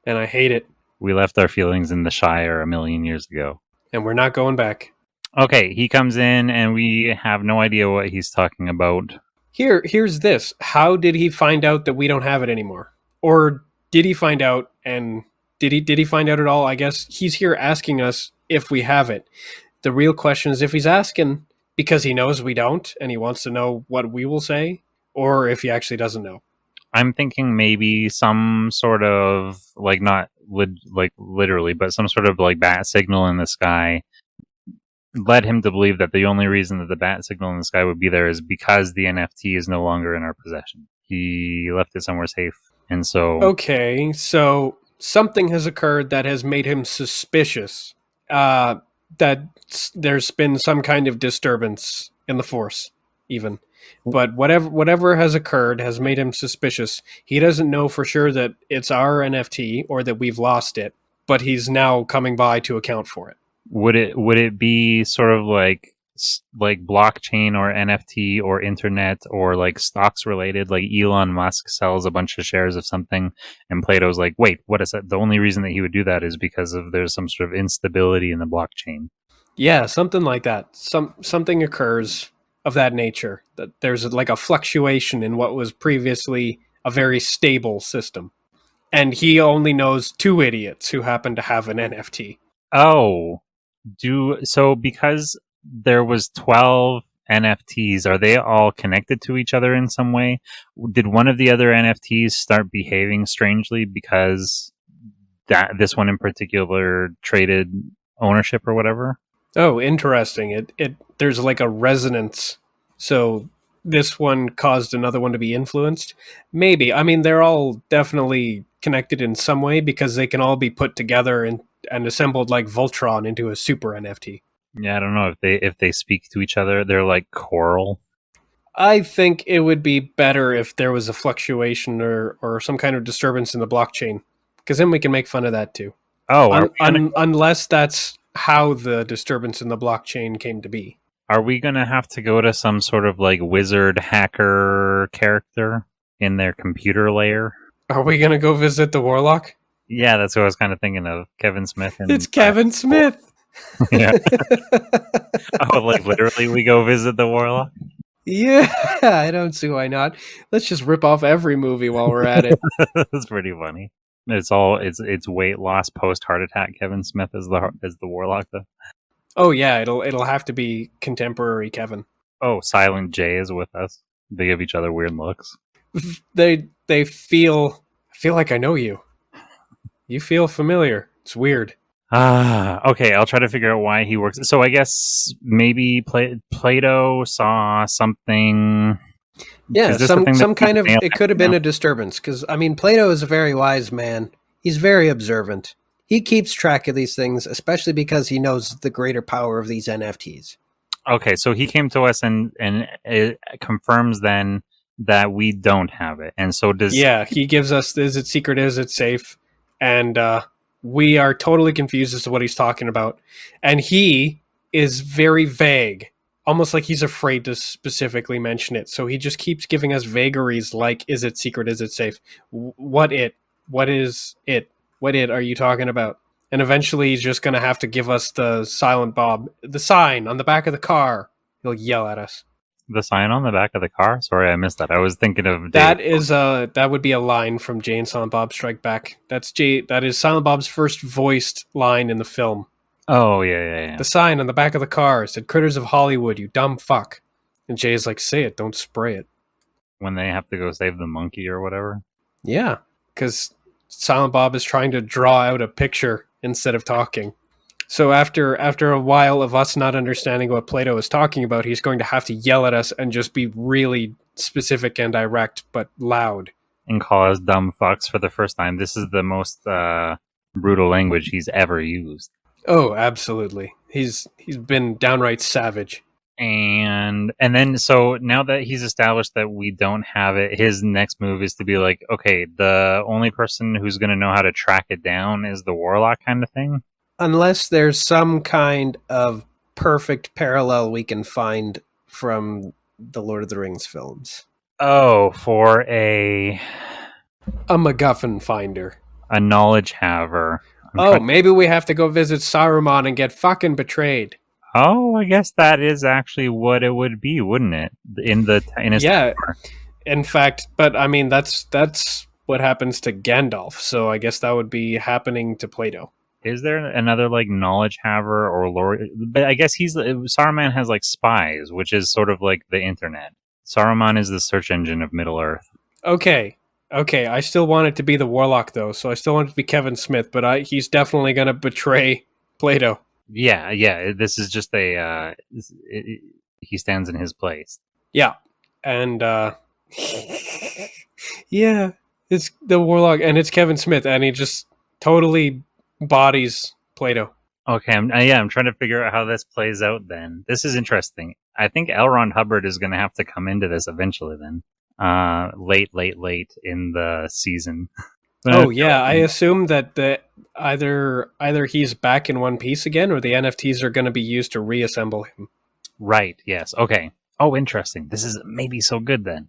And I hate it. We left our feelings in the Shire a million years ago. And we're not going back. Okay, he comes in and we have no idea what he's talking about. Here's this. How did he find out that we don't have it anymore? Or did he find out, and did he find out at all? I guess he's here asking us if we have it. The real question is if he's asking because he knows we don't and he wants to know what we will say, or if he actually doesn't know. I'm thinking maybe some sort of, like, not literally, but some sort of like bat signal in the sky led him to believe that the only reason that the bat signal in the sky would be there is because the NFT is no longer in our possession. He left it somewhere safe, and so Okay, so something has occurred that has made him suspicious that there's been some kind of disturbance in the force, even. But whatever has occurred has made him suspicious. He doesn't know for sure that it's our NFT or that we've lost it, but he's now coming by to account for it. would it be sort of like blockchain or NFT or internet or like stocks related? Like Elon Musk sells a bunch of shares of something, and Plato's like, wait, what is that? The only reason that he would do that is because of there's some sort of instability in the blockchain. Yeah, something like that. Something occurs of that nature. That there's like a fluctuation in what was previously a very stable system. And he only knows two idiots who happen to have an NFT. Oh, so because there was 12 NFTs, are they all connected to each other in some way? Did one of the other NFTs start behaving strangely because that this one in particular traded ownership or whatever? Oh, interesting. It there's like a resonance. So this one caused another one to be influenced. Maybe. I mean, they're all definitely connected in some way because they can all be put together and assembled like Voltron into a super NFT. Yeah, I don't know if they speak to each other. They're like choral. I think it would be better if there was a fluctuation or some kind of disturbance in the blockchain, because then we can make fun of that too. Oh, Unless that's how the disturbance in the blockchain came to be. are we gonna have to go to some sort of like wizard hacker character in their computer layer? Are we going to go visit the Warlock? Yeah, that's what I was kind of thinking of. Kevin Smith. And It's Kevin Smith. Yeah. Oh, like literally, we go visit the Warlock. Yeah, I don't see why not. Let's just rip off every movie while we're at it. That's pretty funny. It's weight loss post heart attack. Kevin Smith is the Warlock though. Oh yeah, it'll have to be contemporary Kevin. Oh, Silent J is with us. They give each other weird looks. They feel like I know you. You feel familiar. It's weird. Okay, I'll try to figure out why he works. So I guess maybe Plato saw something. Yeah, some kind of, it could have been a disturbance, because I mean, Plato is a very wise man. He's very observant. He keeps track of these things, especially because he knows the greater power of these NFTs. Okay, so he came to us and it confirms then that we don't have it, and so does. Yeah, he gives us, is it secret, is it safe? And we are totally confused as to what he's talking about. And he is very vague, almost like he's afraid to specifically mention it. So he just keeps giving us vagaries like, is it secret, is it safe? What is it? What are you talking about? And eventually he's just going to have to give us the silent Bob, the sign on the back of the car. He'll yell at us. The sign on the back of the car? Sorry, I missed that. I was thinking of that would be a line from Jay and Silent Bob Strike Back. That is Silent Bob's first voiced line in the film. Oh yeah. The sign on the back of the car said "Critters of Hollywood, you dumb fuck." And Jay is like, "Say it, don't spray it." When they have to go save the monkey or whatever. Yeah, because Silent Bob is trying to draw out a picture instead of talking. So after a while of us not understanding what Plato is talking about, he's going to have to yell at us and just be really specific and direct, but loud. And call us dumb fucks for the first time. This is the most brutal language he's ever used. Oh, absolutely. He's been downright savage. And then, so now that he's established that we don't have it, his next move is to be like, okay, the only person who's going to know how to track it down is the Warlock kind of thing. Unless there's some kind of perfect parallel we can find from the Lord of the Rings films. Oh, for a MacGuffin finder. A knowledge haver. Maybe we have to go visit Saruman and get fucking betrayed. Oh, I guess that is actually what it would be, wouldn't it? In his yeah. tower. In fact, but I mean that's what happens to Gandalf. So I guess that would be happening to Plato. Is there another like knowledge haver or lore? But I guess Saruman has like spies, which is sort of like the internet. Saruman is the search engine of Middle Earth. Okay. Okay, I still want it to be the Warlock, though, so I still want it to be Kevin Smith, but he's definitely going to betray Plato. Yeah. This is just he stands in his place. Yeah, and yeah, it's the Warlock, and it's Kevin Smith, and he just totally bodies Plato. Okay, I'm trying to figure out how this plays out then. This is interesting. I think L. Ron Hubbard is going to have to come into this eventually then. Late in the season. Oh yeah, I assume that either he's back in One Piece again, or the NFTs are going to be used to reassemble him. Right, yes. Okay. Oh, interesting. This is maybe so good then.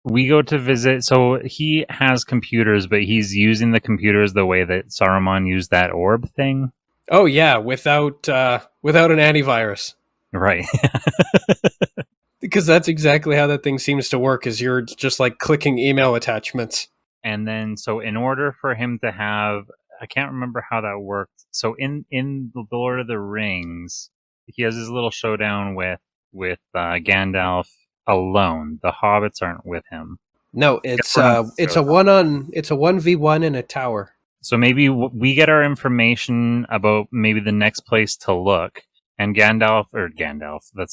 We go to visit, so he has computers, but he's using the computers the way that Saruman used that orb thing. Oh yeah, without an antivirus. Right. Because that's exactly how that thing seems to work, is you're just like clicking email attachments. And then, so in order for him to have, I can't remember how that worked. So in the Lord of the Rings, he has his little showdown with Gandalf alone. The hobbits aren't with him. No, it's a 1v1 in a tower. So maybe we get our information about maybe the next place to look, and Gandalf,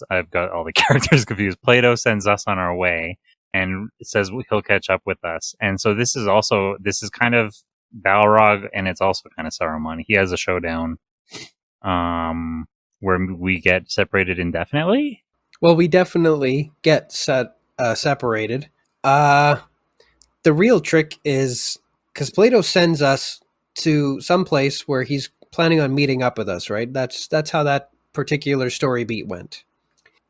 I've got all the characters confused. Plato sends us on our way and says he'll catch up with us. And so this is kind of Balrog, and it's also kind of Saruman. He has a showdown where we get separated indefinitely. Well, we definitely get separated. The real trick is because Plato sends us to some place where he's planning on meeting up with us, right? That's how that particular story beat went.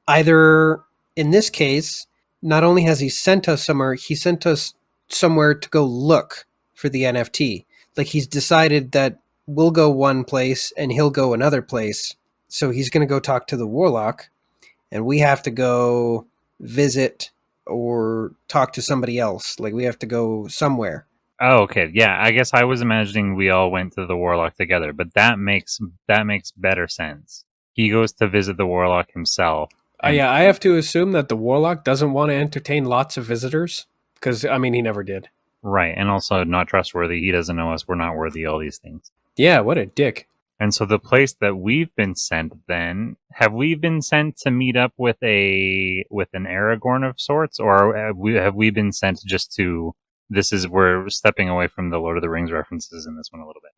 Either in this case, not only has he sent us somewhere, he sent us somewhere to go look for the NFT. Like he's decided that we'll go one place and he'll go another place. So he's going to go talk to the Warlock, and we have to go visit or talk to somebody else. Like we have to go somewhere. Oh, okay. Yeah, I guess I was imagining we all went to the Warlock together, but that makes better sense. He goes to visit the Warlock himself. Yeah, I have to assume that the Warlock doesn't want to entertain lots of visitors, because, I mean, he never did. Right, and also not trustworthy. He doesn't know us. We're not worthy, all these things. Yeah, what a dick. And so the place that we've been sent then, have we been sent to meet up with an Aragorn of sorts, or have we been sent just to, we're stepping away from the Lord of the Rings references in this one a little bit?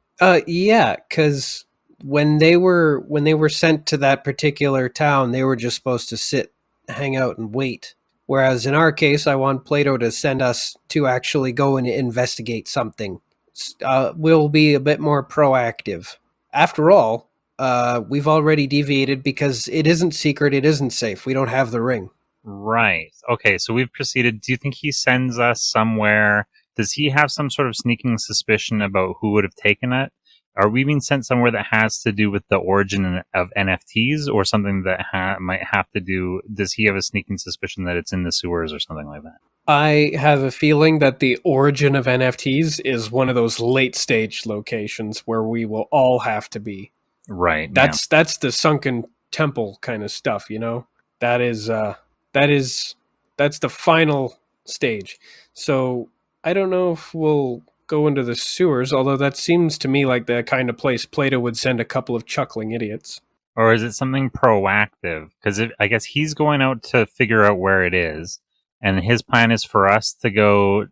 Yeah, because when they were sent to that particular town, they were just supposed to hang out and wait. Whereas in our case, I want Plato to send us to actually go and investigate something. We'll be a bit more proactive. After all, we've already deviated because it isn't secret, it isn't safe. We don't have the ring. Right. Okay, so we've proceeded. Do you think he sends us somewhere? Does he have some sort of sneaking suspicion about who would have taken it? Are we being sent somewhere that has to do with the origin of NFTs, or something that might have to do... Does he have a sneaking suspicion that it's in the sewers or something like that? I have a feeling that the origin of NFTs is one of those late-stage locations where we will all have to be. Right. That's the sunken temple kind of stuff, you know? That's the final stage. So I don't know if we'll go into the sewers, although that seems to me like the kind of place Plato would send a couple of chuckling idiots. Or is it something proactive? Because I guess he's going out to figure out where it is, and his plan is for us to go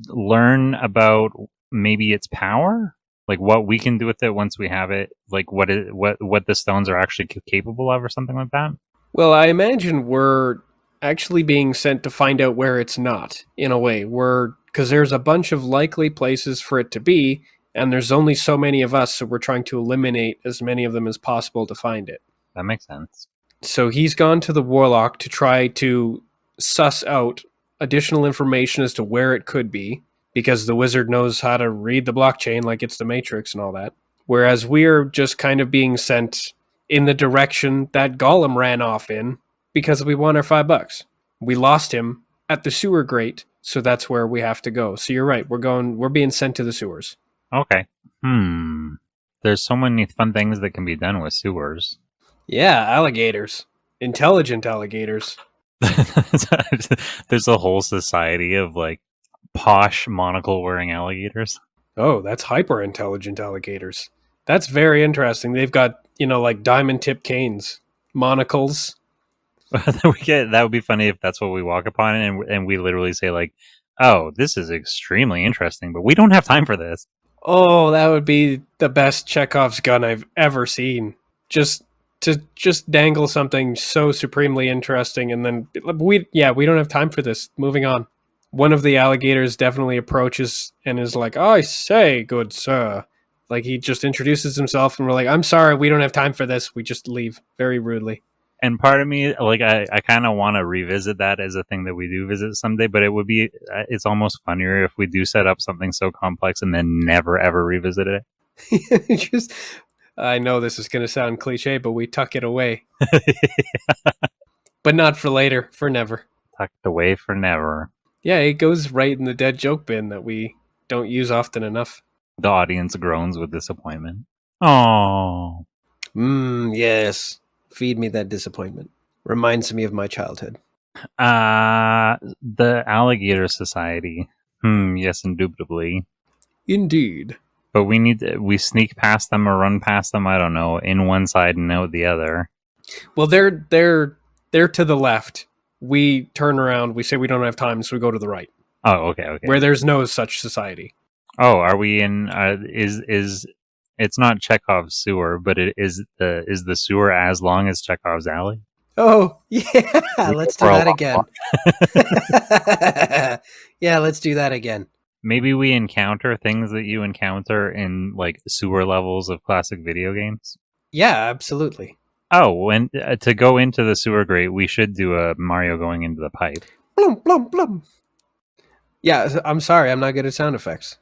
learn about maybe its power, like what we can do with it once we have it, like what the stones are actually capable of, or something like that. Well, I imagine we're actually being sent to find out where it's not, in a way. Because there's a bunch of likely places for it to be, and there's only so many of us, so we're trying to eliminate as many of them as possible to find it. That makes sense. So he's gone to the Warlock to try to suss out additional information as to where it could be, because the wizard knows how to read the blockchain like it's the Matrix and all that. Whereas we're just kind of being sent in the direction that Gollum ran off in, because we won our $5. We lost him at the sewer grate, so that's where we have to go. So you're right, we're being sent to the sewers. Okay. There's so many fun things that can be done with sewers. Yeah, alligators. Intelligent alligators. There's a whole society of like posh monocle wearing alligators. Oh, that's hyper intelligent alligators. That's very interesting. They've got, like diamond tip canes, monocles. That would be funny if that's what we walk upon and we literally say like, "Oh, this is extremely interesting, but we don't have time for this." Oh, that would be the best Chekhov's gun I've ever seen. Just to dangle something so supremely interesting, and then we don't have time for this. Moving on. One of the alligators definitely approaches and is like, "I say, good sir." Like he just introduces himself, and we're like, "I'm sorry, we don't have time for this." We just leave very rudely. And part of me, like, I kind of want to revisit that as a thing that we do visit someday, but it's almost funnier if we do set up something so complex and then never ever revisit it. I know this is going to sound cliche, but we tuck it away. But not for later, for never. Tucked away for never. Yeah, it goes right in the dead joke bin that we don't use often enough. The audience groans with disappointment. Oh. Yes. Feed me that disappointment. Reminds me of my childhood. The Alligator Society. Yes, indubitably. Indeed. But we sneak past them or run past them, I don't know, in one side and out the other. Well, they're to the left. We turn around, we say we don't have time, so we go to the right. Oh, okay. Where there's no such society. Oh, are we in it's not Chekhov's sewer, but is the sewer as long as Chekhov's alley? Oh, yeah, let's do that again. Yeah, let's do that again. Maybe we encounter things that you encounter in like sewer levels of classic video games. Yeah, absolutely. Oh, when to go into the sewer grate, we should do a Mario going into the pipe. Blum, blum, blum. Yeah, I'm sorry, I'm not good at sound effects.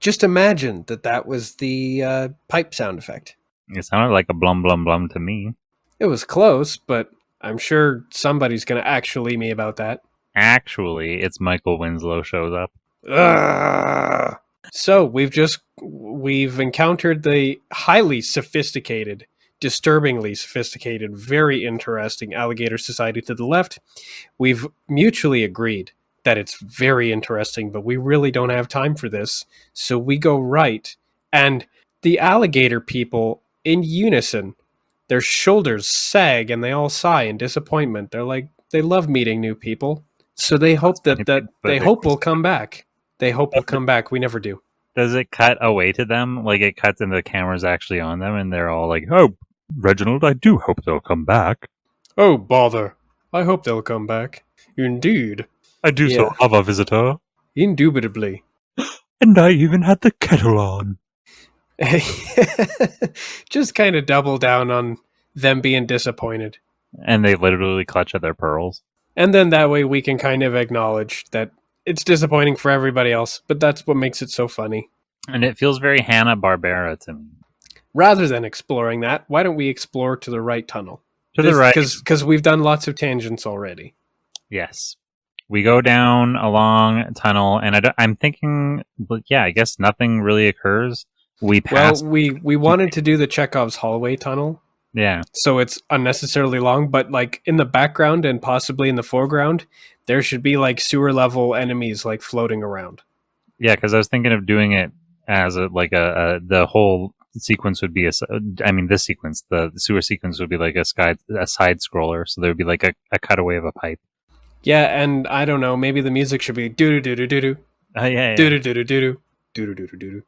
Just imagine that was the pipe sound effect. It sounded like a blum, blum, blum to me. It was close, but I'm sure somebody's going to actually me about that. Actually, it's Michael Winslow shows up. Ugh. So we've encountered the highly sophisticated, disturbingly sophisticated, very interesting alligator society to the left. We've mutually agreed that it's very interesting, but we really don't have time for this. So we go right, and the alligator people in unison, their shoulders sag and they all sigh in disappointment. They're like, they love meeting new people. So they hope we'll come back. They hope we'll come back. We never do. Does it cut away to them? Like it cuts and the camera's actually on them and they're all like, "Oh, Reginald, I do hope they'll come back." Oh, bother. I hope they'll come back. Indeed. I do so love a visitor. Indubitably. And I even had the kettle on. Just kind of double down on them being disappointed. And they literally clutch at their pearls. And then that way we can kind of acknowledge that it's disappointing for everybody else, but that's what makes it so funny. And it feels very Hanna-Barbera to me. Rather than exploring that, why don't we explore to the right tunnel? The right. Because we've done lots of tangents already. Yes. We go down a long tunnel, and I'm thinking, I guess nothing really occurs. We pass. Well, we wanted to do the Chekhov's hallway tunnel. Yeah. So it's unnecessarily long, but like in the background and possibly in the foreground, there should be like sewer level enemies like floating around. Yeah, because I was thinking of doing it as the whole sequence would be this sequence, the sewer sequence would be like a side scroller, so there would be like a cutaway of a pipe. Yeah, and I don't know, maybe the music should be doo doo doo doo doo. Yeah. Doo doo doo doo doo doo doo doo doo.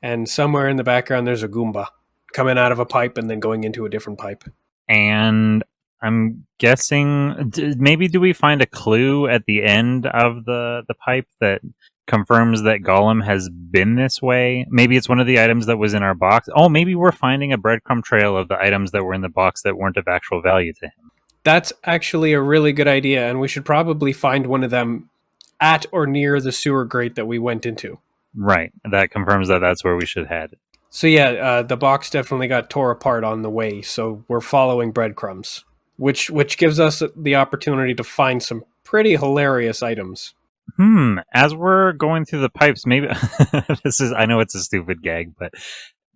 And somewhere in the background there's a Goomba coming out of a pipe and then going into a different pipe. And I'm guessing, maybe do we find a clue at the end of the pipe that confirms that Gollum has been this way? Maybe it's one of the items that was in our box. Oh, maybe we're finding a breadcrumb trail of the items that were in the box that weren't of actual value to him. That's actually a really good idea, and we should probably find one of them at or near the sewer grate that we went into. Right. That confirms that that's where we should head. So yeah, the box definitely got tore apart on the way, so we're following breadcrumbs, which gives us the opportunity to find some pretty hilarious items. As we're going through the pipes, maybe I know it's a stupid gag, but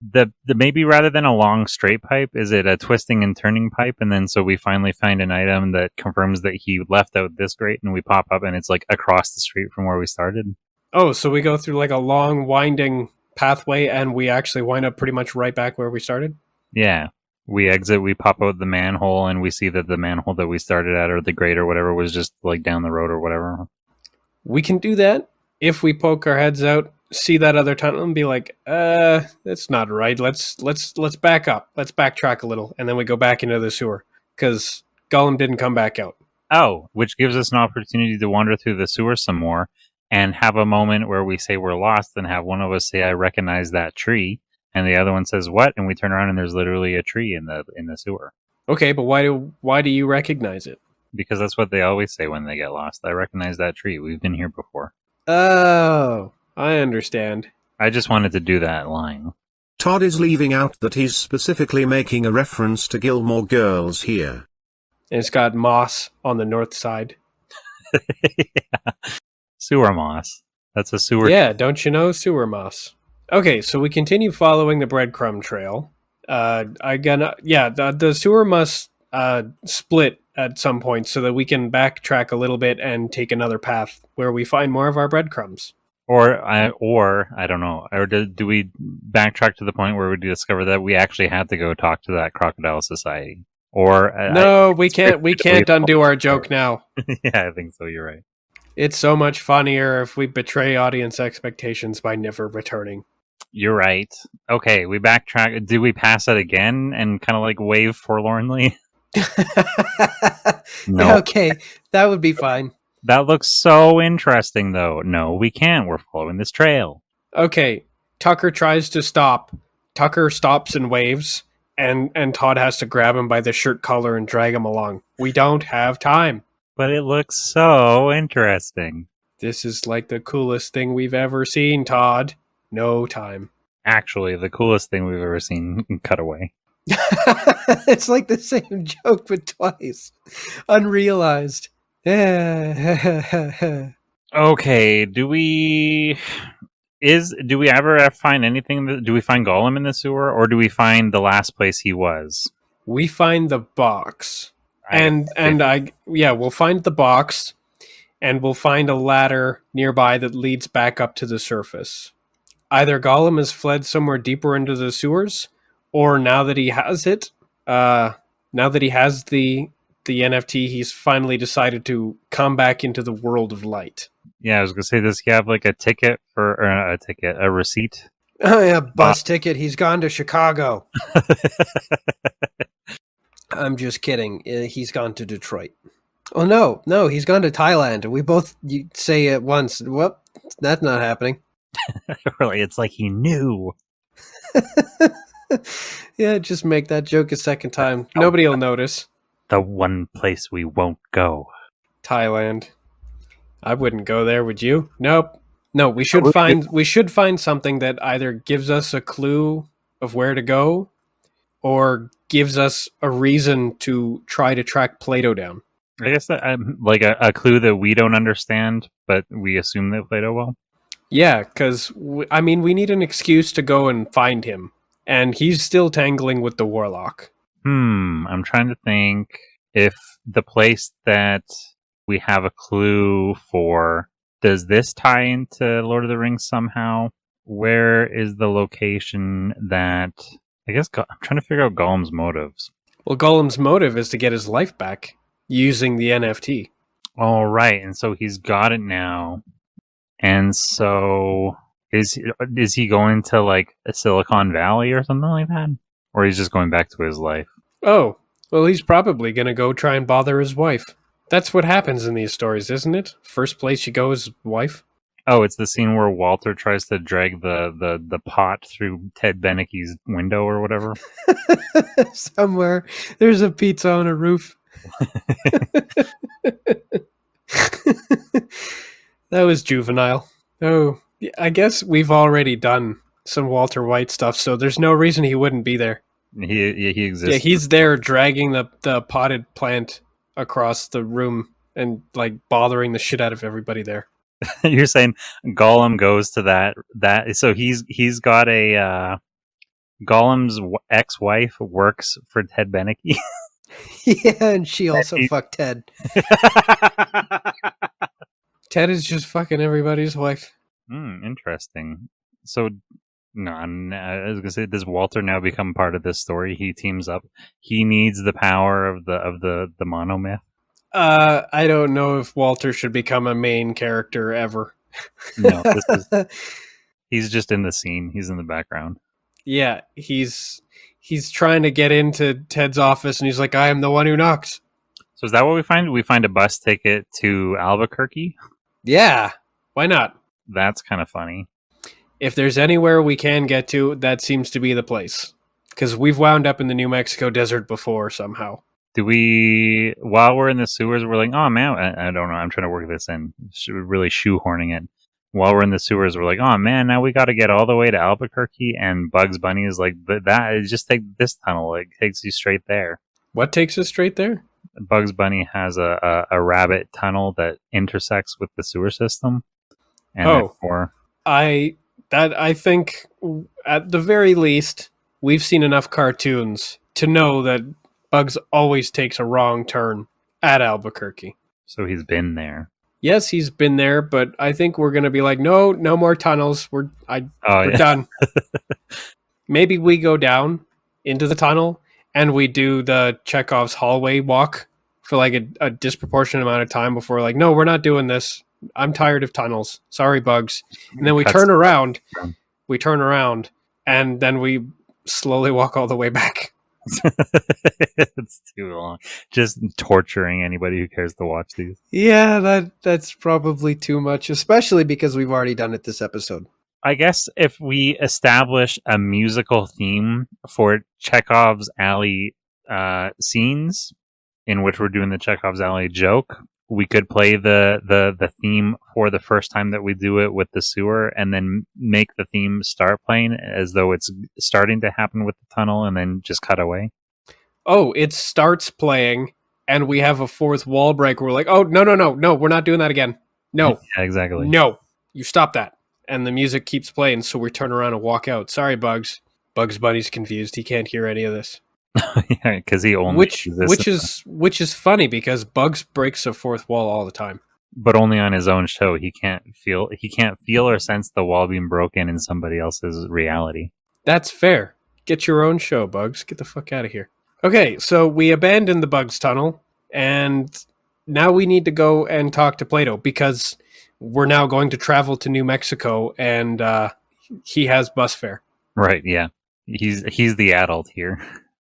the maybe rather than a long straight pipe, is it a twisting and turning pipe? And then so we finally find an item that confirms that he left out this grate, and we pop up and it's like across the street from where we started. Oh, so we go through like a long winding pathway and we actually wind up pretty much right back where we started? Yeah. We exit, we pop out the manhole, and we see that the manhole that we started at, or the grate or whatever, was just like down the road or whatever. We can do that if we poke our heads out, see that other tunnel, and be like, that's not right. Let's back up. Let's backtrack a little, and then we go back into the sewer because Gollum didn't come back out. Oh, which gives us an opportunity to wander through the sewer some more and have a moment where we say we're lost, and have one of us say, "I recognize that tree," and the other one says, "What?" And we turn around and there's literally a tree in the sewer. Okay, but why do you recognize it? Because that's what they always say when they get lost. I recognize that tree. We've been here before. Oh, I understand. I just wanted to do that line. Todd is leaving out that he's specifically making a reference to Gilmore Girls here. And it's got moss on the north side. Yeah. Sewer moss. That's a sewer. Yeah, don't you know? Sewer moss. Okay, so we continue following the breadcrumb trail. The sewer must split at some point so that we can backtrack a little bit and take another path where we find more of our breadcrumbs. Or I don't know. Or do we backtrack to the point where we discover that we actually had to go talk to that crocodile society? Or no, we can't. We can't undo our joke now. Yeah, I think so. You're right. It's so much funnier if we betray audience expectations by never returning. You're right. Okay, we backtrack. Do we pass it again and kind of like wave forlornly? No. Okay, that would be fine. That looks so interesting, though. No, we can't. We're following this trail. Okay, Tucker tries to stop. Tucker stops and waves, and Todd has to grab him by the shirt collar and drag him along. We don't have time. But it looks so interesting. This is like the coolest thing we've ever seen, Todd. No time. Actually, the coolest thing we've ever seen. Cut away. It's like the same joke, but twice. Unrealized. Okay, do we ever find anything? Do we find Gollum in the sewer, or do we find the last place he was? We find the box. We'll find the box, and we'll find a ladder nearby that leads back up to the surface. Either Gollum has fled somewhere deeper into the sewers, or now that he has it, now that he has the NFT, he's finally decided to come back into the world of light. Yeah, I was gonna say, does he have like a receipt? Oh yeah, bus ticket. He's gone to Chicago. I'm just kidding. He's gone to Detroit. Oh no, he's gone to Thailand. We both say at once, well, that's not happening. Really, it's like he knew. Yeah, just make that joke a second time. Nobody will notice. The one place we won't go. Thailand. I wouldn't go there, would you? Nope. No, we should find something that either gives us a clue of where to go or gives us a reason to try to track Plato down. I guess that like a clue that we don't understand, but we assume that Plato will. Yeah, because, we need an excuse to go and find him. And he's still tangling with the warlock. I'm trying to think if the place that we have a clue for, does this tie into Lord of the Rings somehow? Where is the location that... I guess I'm trying to figure out Gollum's motives. Well, Gollum's motive is to get his life back using the NFT. All right, and so he's got it now. And so is he going to like a Silicon Valley or something like that? Or he's just going back to his life? Oh, well, he's probably going to go try and bother his wife. That's what happens in these stories, isn't it? First place you go is wife. Oh, it's the scene where Walter tries to drag the pot through Ted Benecke's window or whatever. Somewhere there's a pizza on a roof. That was juvenile. Oh, I guess we've already done some Walter White stuff, so there's no reason he wouldn't be there. He exists. Yeah, he's there dragging the potted plant across the room and like bothering the shit out of everybody there. You're saying Gollum goes to that so he's got a Gollum's ex-wife works for Ted Beneke. Yeah, and she also fucked Ted. Ted is just fucking everybody's wife. Interesting. So, no, I was gonna say, does Walter now become part of this story? He teams up. He needs the power of the monomyth. I don't know if Walter should become a main character ever. No, he's just in the scene. He's in the background. Yeah, he's trying to get into Ted's office, and he's like, "I am the one who knocks." So is that what we find? We find a bus ticket to Albuquerque. Yeah, why not? That's kind of funny. If there's anywhere we can get to, that seems to be the place. Because we've wound up in the New Mexico desert before somehow. Do we, while we're in the sewers, we're like, oh man, I don't know, I'm trying to work this in, really shoehorning it. While we're in the sewers, we're like, oh man, now we got to get all the way to Albuquerque, and Bugs Bunny is like, that just take this tunnel, it takes you straight there. What takes us straight there? Bugs Bunny has a rabbit tunnel that intersects with the sewer system. And therefore, I think at the very least, we've seen enough cartoons to know that Bugs always takes a wrong turn at Albuquerque. So he's been there. Yes, he's been there, but I think we're going to be like, no more tunnels. We're done. Maybe we go down into the tunnel and we do the Chekhov's hallway walk for like a disproportionate amount of time before we're like, no, we're not doing this. I'm tired of tunnels. Sorry, Bugs. And then we turn around, and then we slowly walk all the way back. It's too long. Just torturing anybody who cares to watch these. Yeah, that's probably too much, especially because we've already done it this episode. I guess if we establish a musical theme for Chekhov's Alley scenes, in which we're doing the Chekhov's Alley joke, we could play the theme for the first time that we do it with the sewer, and then make the theme start playing as though it's starting to happen with the tunnel, and then just cut away. Oh, it starts playing, and we have a fourth wall break. We're like, oh, no, we're not doing that again. No. Yeah, exactly. No, you stop that. And the music keeps playing, so we turn around and walk out. Sorry, Bugs. Bugs Bunny's confused. He can't hear any of this. Yeah, because he only which is funny because Bugs breaks a fourth wall all the time, but only on his own show. He can't feel or sense the wall being broken in somebody else's reality. That's fair. Get your own show, Bugs. Get the fuck out of here. Okay, so we abandoned the Bugs tunnel, and now we need to go and talk to Plato because we're now going to travel to New Mexico, and he has bus fare. Right? Yeah, he's the adult here.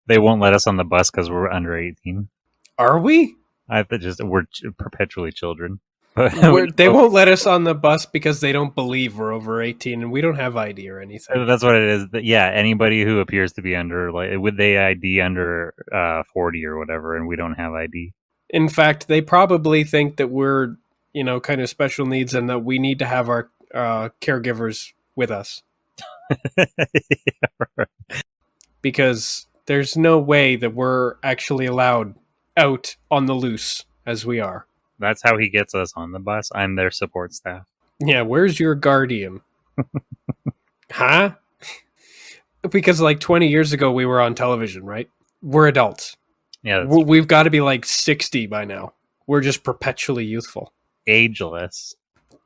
They won't let us on the bus because we're under 18. Are we? We're perpetually children. They won't let us on the bus because they don't believe we're over 18 and we don't have ID or anything. That's what it is. Yeah, anybody who appears to be under, like, would they ID under 40 or whatever, and we don't have ID. In fact, they probably think that we're, kind of special needs and that we need to have our caregivers with us. Yeah, right. Because there's no way that we're actually allowed out on the loose as we are. That's how he gets us on the bus. I'm their support staff. Yeah, where's your guardian? Huh? Because like 20 years ago we were on television, right? We're adults. Yeah, we've got to be like 60 by now. We're just perpetually youthful. Ageless.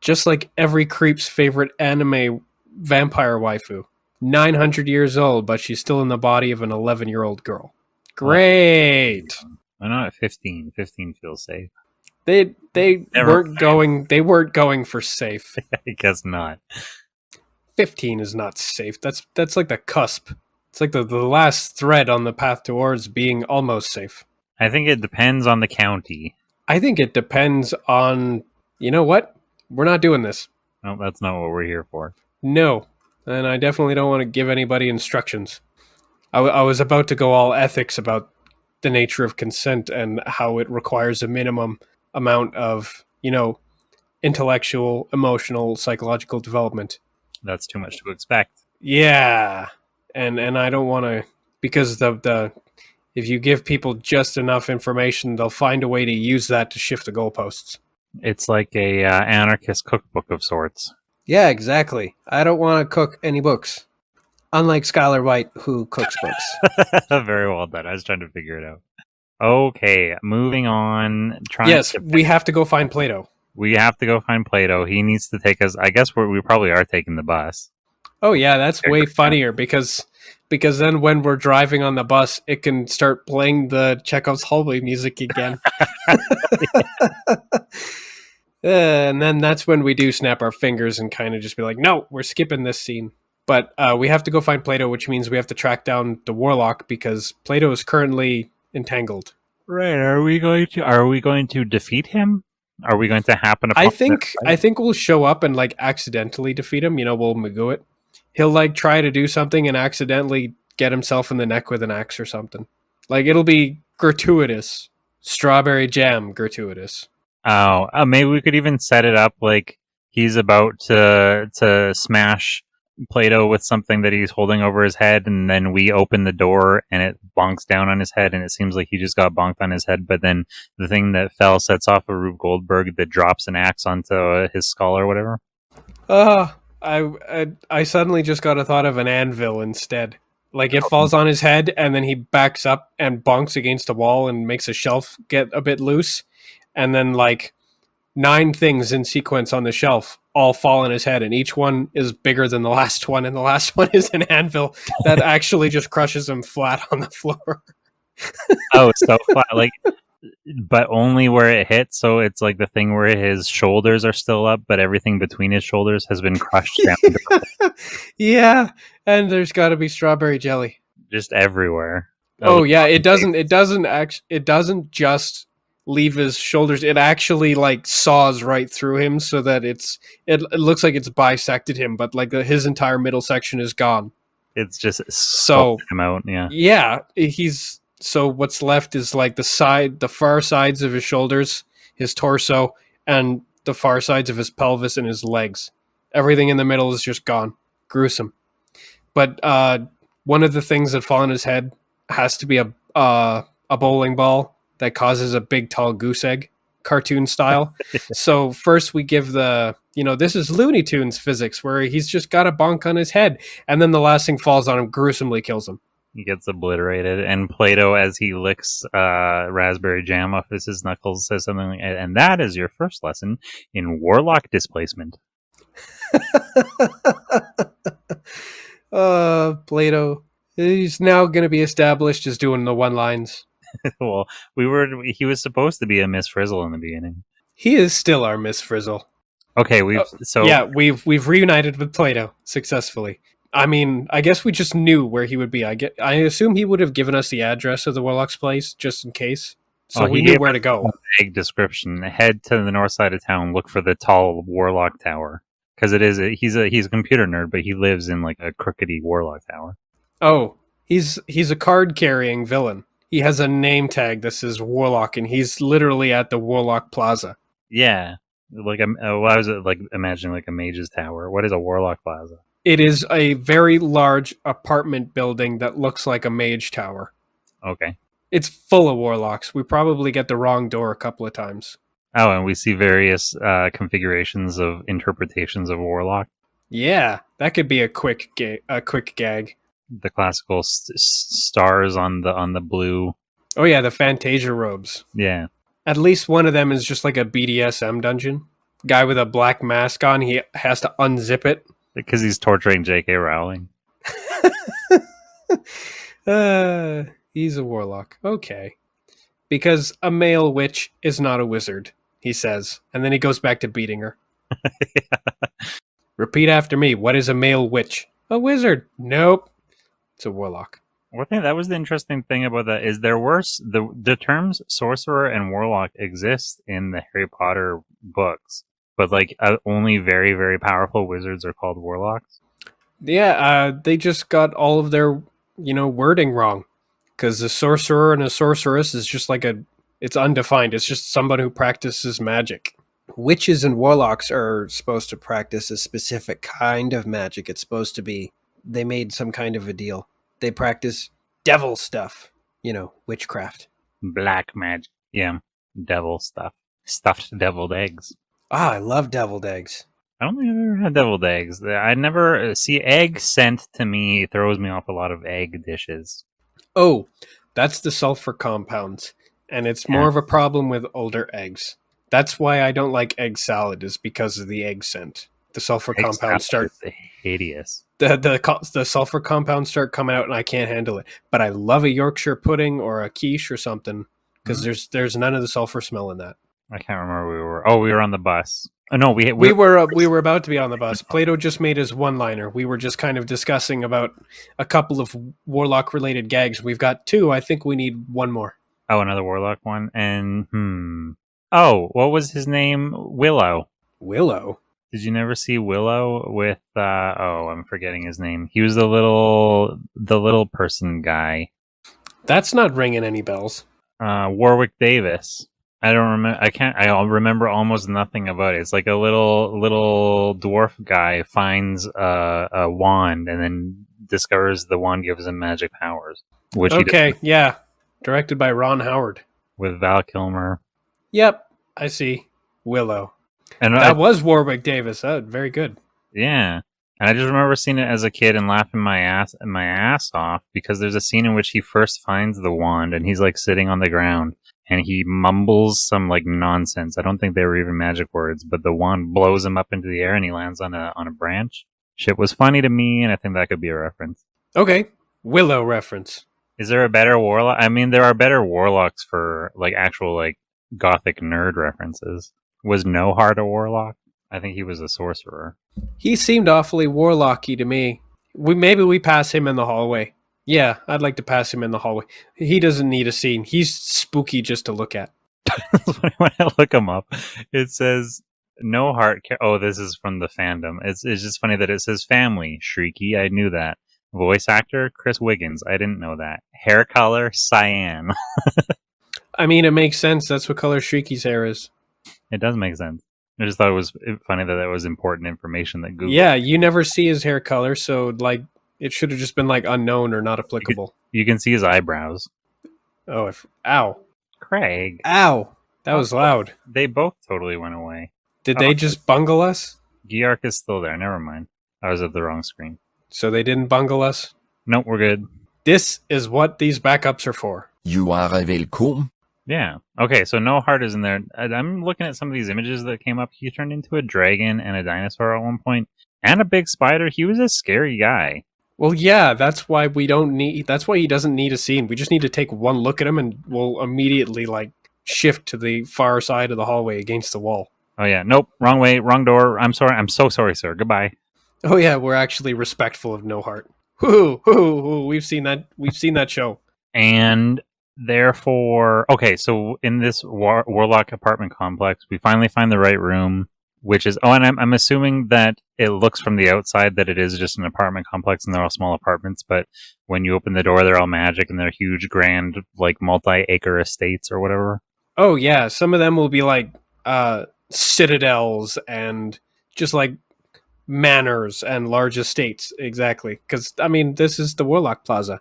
Just like every creep's favorite anime vampire waifu. 900 years old, but she's still in the body of an 11-year-old girl. Great. Why not at 15? 15 feels safe. They weren't going for safe. I guess not. 15 is not safe. That's like the cusp. It's like the last thread on the path towards being almost safe. I think it depends on the county. I think it depends on, you know what? We're not doing this. No, that's not what we're here for. No. And I definitely don't want to give anybody instructions. I was about to go all ethics about the nature of consent and how it requires a minimum amount of, intellectual, emotional, psychological development. That's too much to expect. Yeah. And I don't want to, because the if you give people just enough information, they'll find a way to use that to shift the goalposts. It's like a anarchist cookbook of sorts. Yeah, exactly. I don't want to cook any books. Unlike Skylar White, who cooks books. Very well done. I was trying to figure it out. Okay, moving on. Yes, we have to go find Plato. We have to go find Plato. He needs to take us. I guess we probably are taking the bus. Oh yeah, that's way funnier because then when we're driving on the bus, it can start playing the Chekhov's hallway music again. And then that's when we do snap our fingers and kind of just be like, no, we're skipping this scene. But we have to go find Plato, which means we have to track down the warlock because Plato is currently entangled. Right. Are we going to defeat him? Are we going to happen upon I think we'll show up and like accidentally defeat him. We'll Magoo it. He'll like try to do something and accidentally get himself in the neck with an axe or something. Like it'll be gratuitous. Strawberry jam gratuitous. Oh, maybe we could even set it up like he's about to smash Plato with something that he's holding over his head, and then we open the door and it bonks down on his head, and it seems like he just got bonked on his head, but then the thing that fell sets off a Rube Goldberg that drops an axe onto his skull or whatever. I suddenly just got a thought of an anvil instead. Like it falls on his head, and then he backs up and bonks against a wall and makes a shelf get a bit loose, and then like 9 things in sequence on the shelf all fall on his head, and each one is bigger than the last one, and the last one is an anvil that actually just crushes him flat on the floor. Oh, so flat, like, but only where it hits. So it's like the thing where his shoulders are still up, but everything between his shoulders has been crushed down. Yeah, and there's got to be strawberry jelly just everywhere. Oh yeah, it doesn't just leave his shoulders. It actually like saws right through him so that it looks like it's bisected him, but like his entire middle section is gone. It's just so him out. Yeah, so what's left is like the far sides of his shoulders, his torso, and the far sides of his pelvis and his legs. Everything in the middle is just gone. Gruesome. But one of the things that fall on his head has to be a bowling ball that causes a big tall goose egg, cartoon style. So first we give this is Looney Tunes physics where he's just got a bonk on his head, and then the last thing falls on him, gruesomely kills him. He gets obliterated, and Plato, as he licks raspberry jam off his knuckles, says something like, and that is your first lesson in warlock displacement. Plato. He's now going to be established as doing the one lines. Well, he was supposed to be a Miss Frizzle in the beginning. He is still our Miss Frizzle. Okay, we've reunited with Plato successfully. I mean, I guess we just knew where he would be. I assume he would have given us the address of the Warlock's place just in case. So we knew where to go. Vague description. Head to the north side of town. Look for the tall Warlock Tower, because he's a computer nerd, but he lives in like a crookedy Warlock Tower. Oh, he's a card carrying villain. He has a name tag that says Warlock, and he's literally at the Warlock Plaza. Yeah, like why was it like imagining like a mage's tower? What is a Warlock Plaza? It is a very large apartment building that looks like a mage tower. Okay. It's full of warlocks. We probably get the wrong door a couple of times. Oh, and we see various configurations of interpretations of warlock. Yeah, that could be a quick gag. The classical stars on the blue. Oh yeah, the Fantasia robes. Yeah. At least one of them is just like a BDSM dungeon. Guy with a black mask on, he has to unzip it. Because he's torturing J.K. Rowling. He's a warlock. Okay. Because a male witch is not a wizard, he says. And then he goes back to beating her. Yeah. Repeat after me. What is a male witch? A wizard. Nope. It's a warlock. Well, I think that was the interesting thing about that is there were the terms sorcerer and warlock exist in the Harry Potter books. But like only very, very powerful wizards are called warlocks. Yeah, they just got all of their, wording wrong. Because a sorcerer and a sorceress is just like it's undefined. It's just somebody who practices magic. Witches and warlocks are supposed to practice a specific kind of magic. It's supposed to be, they made some kind of a deal. They practice devil stuff. Witchcraft. Black magic. Yeah, devil stuff. Stuffed deviled eggs. Ah, I love deviled eggs. I don't think I've ever had deviled eggs. I never see egg scent to me throws me off a lot of egg dishes. Oh, that's the sulfur compounds, and it's Yeah. more of a problem with older eggs. That's why I don't like egg salad, is because of the egg scent. The sulfur Egg compounds salad start is hideous. the sulfur compounds start coming out, and I can't handle it. But I love a Yorkshire pudding or a quiche or something because there's none of the sulfur smell in that. I can't remember where we were. Oh, we were on the bus. Oh, no, We were about to be on the bus. Plato just made his one-liner. We were just kind of discussing about a couple of warlock-related gags. We've got two. I think we need one more. Oh, another warlock one. And oh, what was his name? Willow. Willow. Did you never see Willow with? Oh, I'm forgetting his name. He was the little person guy. That's not ringing any bells. Warwick Davis. I don't remember. I remember almost nothing about it. It's like a little dwarf guy finds a wand and then discovers the wand gives him magic powers. Which Okay, yeah. Directed by Ron Howard. with Val Kilmer. Yep, I see. Willow. And That was Warwick Davis. Oh, very good. yeah. And I just remember seeing it as a kid and laughing my ass off because there's a scene in which he first finds the wand and he's like sitting on the ground and he mumbles some like nonsense. I don't think they were even magic words, but the wand blows him up into the air and he lands on a branch. Shit was funny to me, and I think that could be a reference. Okay. Willow reference. Is there a better warlock? I mean, there are better warlocks for like actual like gothic nerd references. Was No Heart a warlock? I think he was a sorcerer. He seemed awfully warlocky to me. Maybe we pass him in the hallway. Yeah, I'd like to pass him in the hallway. He doesn't need a scene. He's spooky just to look at. When I look him up, it says No Heart. Oh, this is from the fandom. It's just funny that it says family. Shrieky, I knew that. Voice actor Chris Wiggins, I didn't know that. Hair color cyan. I mean, it makes sense. That's what color Shrieky's hair is. It does make sense. I just thought it was funny that was important information that Google. Yeah, you never see his hair color, so like it should have just been like unknown or not applicable. You can see his eyebrows. Oh, ow. Craig. Ow. That was loud. They both totally went away. Did they just bungle us? Geark is still there. Never mind. I was at the wrong screen. So they didn't bungle us? Nope, we're good. This is what these backups are for. You are welcome. Yeah. Okay, so No Heart is in there. I'm looking at some of these images that came up. He turned into a dragon and a dinosaur at one point, and a big spider. He was a scary guy. Well, yeah, that's why he doesn't need a scene. We just need to take one look at him and we'll immediately like shift to the far side of the hallway against the wall. Oh yeah, nope, wrong way, wrong door. I'm sorry. I'm so sorry, sir. Goodbye. Oh yeah, we're actually respectful of No Heart. Whoo, we've seen that show. And therefore, okay, so in this warlock apartment complex, we finally find the right room, which is, and I'm assuming that it looks from the outside that it is just an apartment complex and they're all small apartments, but when you open the door, they're all magic and they're huge, grand, like multi-acre estates or whatever. Oh yeah, some of them will be like citadels and just like manors and large estates. Exactly. Because, I mean, this is the Warlock Plaza.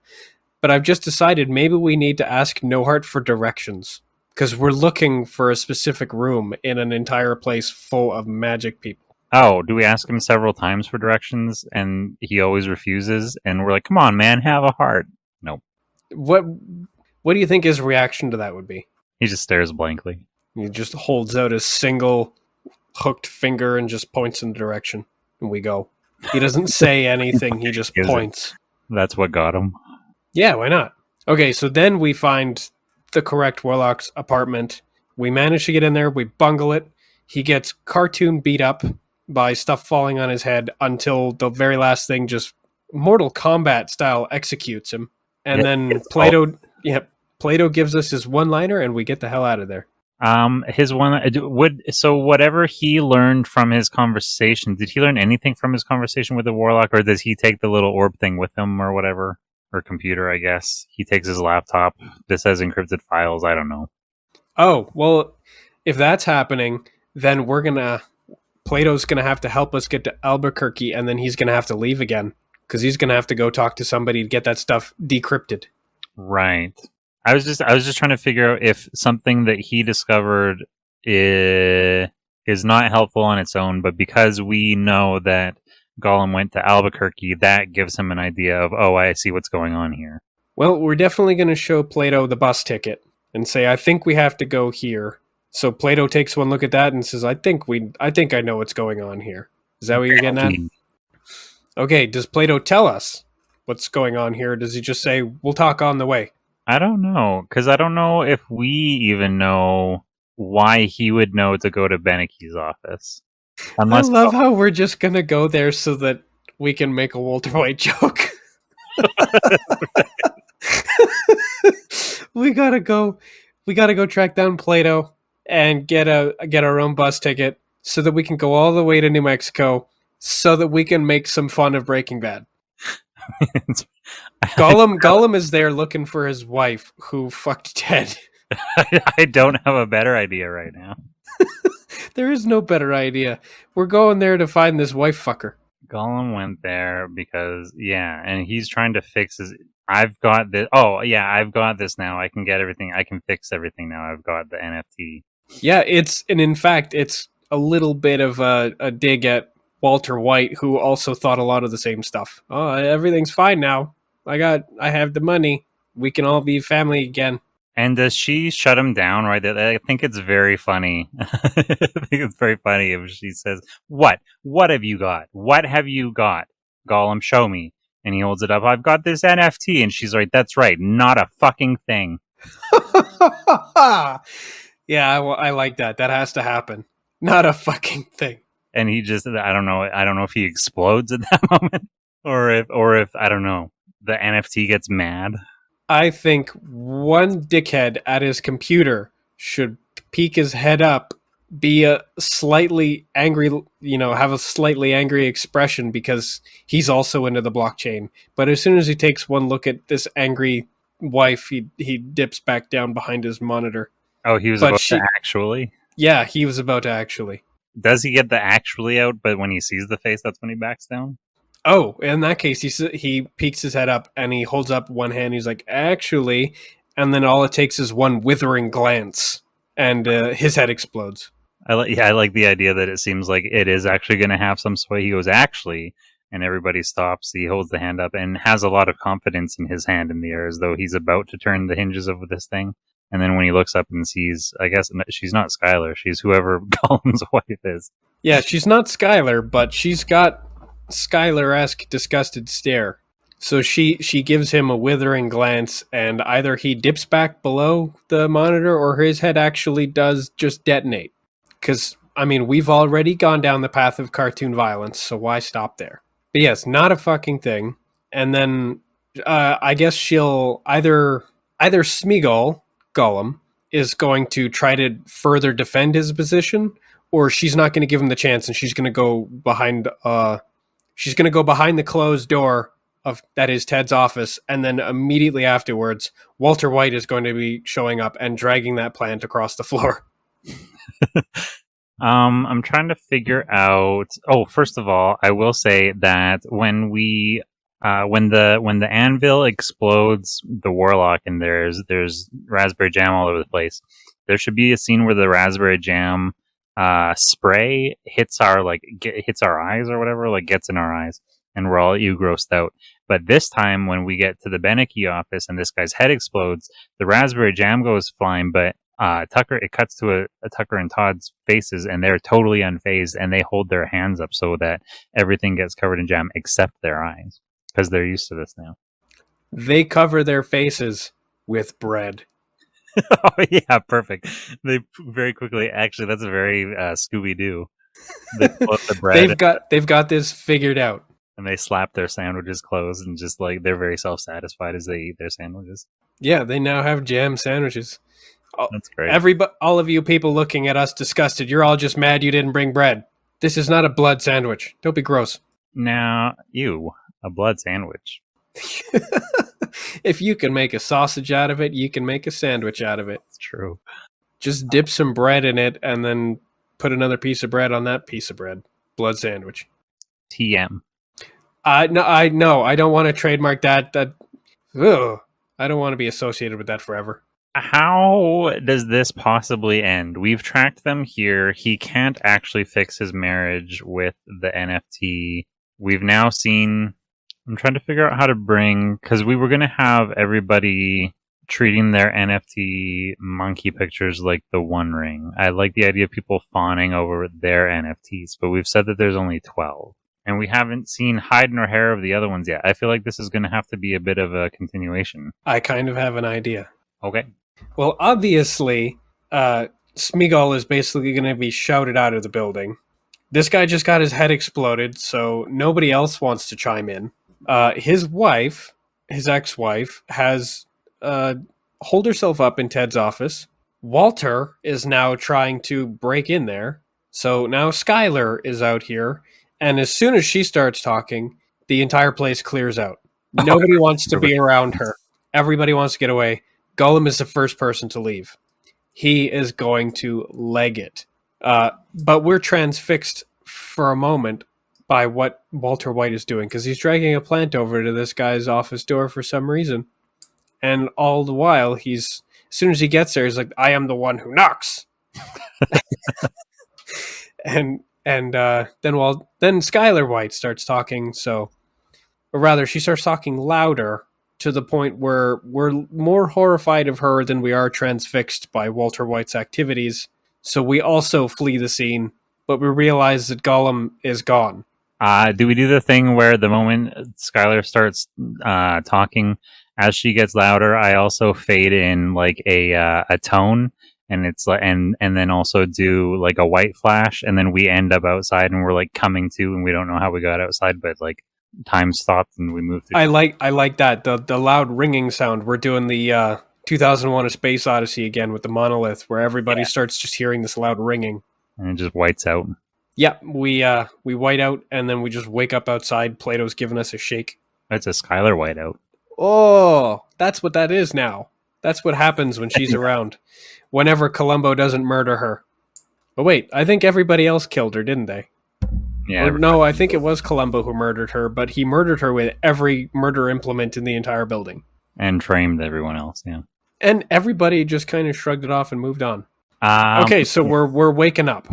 But I've just decided maybe we need to ask No Heart for directions. Because we're looking for a specific room in an entire place full of magic people. Oh, do we ask him several times for directions and he always refuses? And we're like, come on, man, have a heart. Nope. What do you think his reaction to that would be? He just stares blankly. He just holds out his single hooked finger and just points in the direction. And we go. He doesn't say anything. He just points. That's what got him. Yeah, why not? Okay, so then we find the correct Warlock's apartment. We manage to get in there. We bungle it. He gets cartoon beat up by stuff falling on his head until the very last thing just Mortal Kombat style executes him. And then Plato gives us his one-liner and we get the hell out of there. His one so whatever he learned from his conversation, did he learn anything from his conversation with the warlock, or does he take the little orb thing with him or whatever, or computer? I guess he takes his laptop. This has encrypted files. I don't know. Oh well, if that's happening, then Plato's gonna have to help us get to Albuquerque, and then he's gonna have to leave again because he's gonna have to go talk to somebody to get that stuff decrypted. Right. I was just trying to figure out if something that he discovered is not helpful on its own, but because we know that Gollum went to Albuquerque, that gives him an idea of, oh, I see what's going on here. Well, we're definitely going to show Plato the bus ticket and say, I think we have to go here. So Plato takes one look at that and says, I think I know what's going on here. Is that what you're getting at? Okay, does Plato tell us what's going on here? Does he just say, we'll talk on the way? I don't know, because I don't know if we even know why he would know to go to Beneke's office. I love how we're just going to go there so that we can make a Walter White joke. We gotta go track down Plato and get our own bus ticket so that we can go all the way to New Mexico so that we can make some fun of Breaking Bad. Gollum is there looking for his wife who fucked Ted. I don't have a better idea right now. There is no better idea. We're going there to find this wife fucker. Gollum went there because, and he's trying to fix his... I've got this... Oh, yeah, I've got this now. I can get everything. I can fix everything now. I've got the NFT. Yeah, in fact, it's a little bit of a dig at Walter White, who also thought a lot of the same stuff. Oh, everything's fine now. I have the money. We can all be family again. And does she shut him down right there? I think it's very funny. I think it's very funny if she says, What? What have you got? What have you got? Gollum, show me. And he holds it up. I've got this NFT. And she's like, that's right. Not a fucking thing. Yeah, I like that. That has to happen. Not a fucking thing. And he just, I don't know if he explodes at that moment or if I don't know, the NFT gets mad. I think one dickhead at his computer should peek his head up, be a slightly angry, have a slightly angry expression because he's also into the blockchain. But as soon as he takes one look at this angry wife, he dips back down behind his monitor. Oh, he was to actually? Yeah, he was about to actually. Does he get the actually out, but when he sees the face, that's when he backs down? Oh, in that case, he peeks his head up and he holds up one hand. He's like, actually, and then all it takes is one withering glance, and his head explodes. I like the idea that it seems like it is actually going to have some sway. He goes, actually, and everybody stops. He holds the hand up and has a lot of confidence in his hand in the air, as though he's about to turn the hinges of this thing. And then when he looks up and sees, I guess she's not Skylar. She's whoever Gollum's wife is. Yeah, she's not Skylar, but she's got Skylar-esque disgusted stare. So she gives him a withering glance, and either he dips back below the monitor or his head actually does just detonate. Because, we've already gone down the path of cartoon violence, so why stop there? But yes, not a fucking thing. And then I guess she'll either Smeagol, Gollum, is going to try to further defend his position, or she's not going to give him the chance, and she's going to go behind the closed door that is Ted's office, and then immediately afterwards, Walter White is going to be showing up and dragging that plant across the floor. I'm trying to figure out. Oh, first of all, I will say that when the anvil explodes the warlock and there's raspberry jam all over the place, there should be a scene where the raspberry jam spray hits our eyes or whatever, like gets in our eyes, and we're all grossed out. But this time, when we get to the Beneke office and this guy's head explodes, the raspberry jam goes flying, but it cuts to a Tucker and Todd's faces, and they're totally unfazed, and they hold their hands up so that everything gets covered in jam except their eyes, because they're used to this now. They cover their faces with bread. Oh yeah, perfect. They very quickly. Actually, that's a very Scooby-Doo. They pull up the bread. They've got this figured out, and they slap their sandwiches closed, and just like they're very self-satisfied as they eat their sandwiches. Yeah, they now have jam sandwiches. That's great. All of you people looking at us disgusted, you're all just mad you didn't bring bread. This is not a blood sandwich. Don't be gross. Now, a blood sandwich. If you can make a sausage out of it, you can make a sandwich out of it. It's true. Just dip some bread in it and then put another piece of bread on that piece of bread. Blood sandwich. TM. No, I don't want to trademark that. Ugh, I don't want to be associated with that forever. How does this possibly end? We've tracked them here. He can't actually fix his marriage with the NFT. We've now seen. I'm trying to figure out how to bring, because we were going to have everybody treating their NFT monkey pictures like the One Ring. I like the idea of people fawning over their NFTs, but we've said that there's only 12. And we haven't seen hide nor hair of the other ones yet. I feel like this is going to have to be a bit of a continuation. I kind of have an idea. Okay. Well, obviously, Smeagol is basically going to be shouted out of the building. This guy just got his head exploded, so nobody else wants to chime in. His wife, his ex-wife, has holed herself up in Ted's office. Walter is now trying to break in there. So now Skylar is out here. And as soon as she starts talking, the entire place clears out. Nobody wants to be around her. Everybody wants to get away. Gollum is the first person to leave. He is going to leg it. But we're transfixed for a moment by what Walter White is doing, because he's dragging a plant over to this guy's office door for some reason. And all the while, as soon as he gets there, he's like, I am the one who knocks. and then Skylar White starts talking, or rather, she starts talking louder to the point where we're more horrified of her than we are transfixed by Walter White's activities. So we also flee the scene, but we realize that Gollum is gone. Do we do the thing where the moment Skylar starts talking, as she gets louder, I also fade in like a tone, and it's like, and then also do like a white flash, and then we end up outside, and we're like coming to, and we don't know how we got outside, but like time stopped and we moved. I like that the loud ringing sound. We're doing the 2001: A Space Odyssey again with the monolith, where everybody starts just hearing this loud ringing, and it just whites out. Yeah, we white out, and then we just wake up outside. Plato's giving us a shake. That's a Skylar whiteout. Oh, that's what that is now. That's what happens when she's around. Whenever Columbo doesn't murder her. But wait, I think everybody else killed her, didn't they? Yeah. Or, no, I think it was Columbo who murdered her, but he murdered her with every murder implement in the entire building. And framed everyone else, yeah. And everybody just kind of shrugged it off and moved on. Okay, so we're waking up.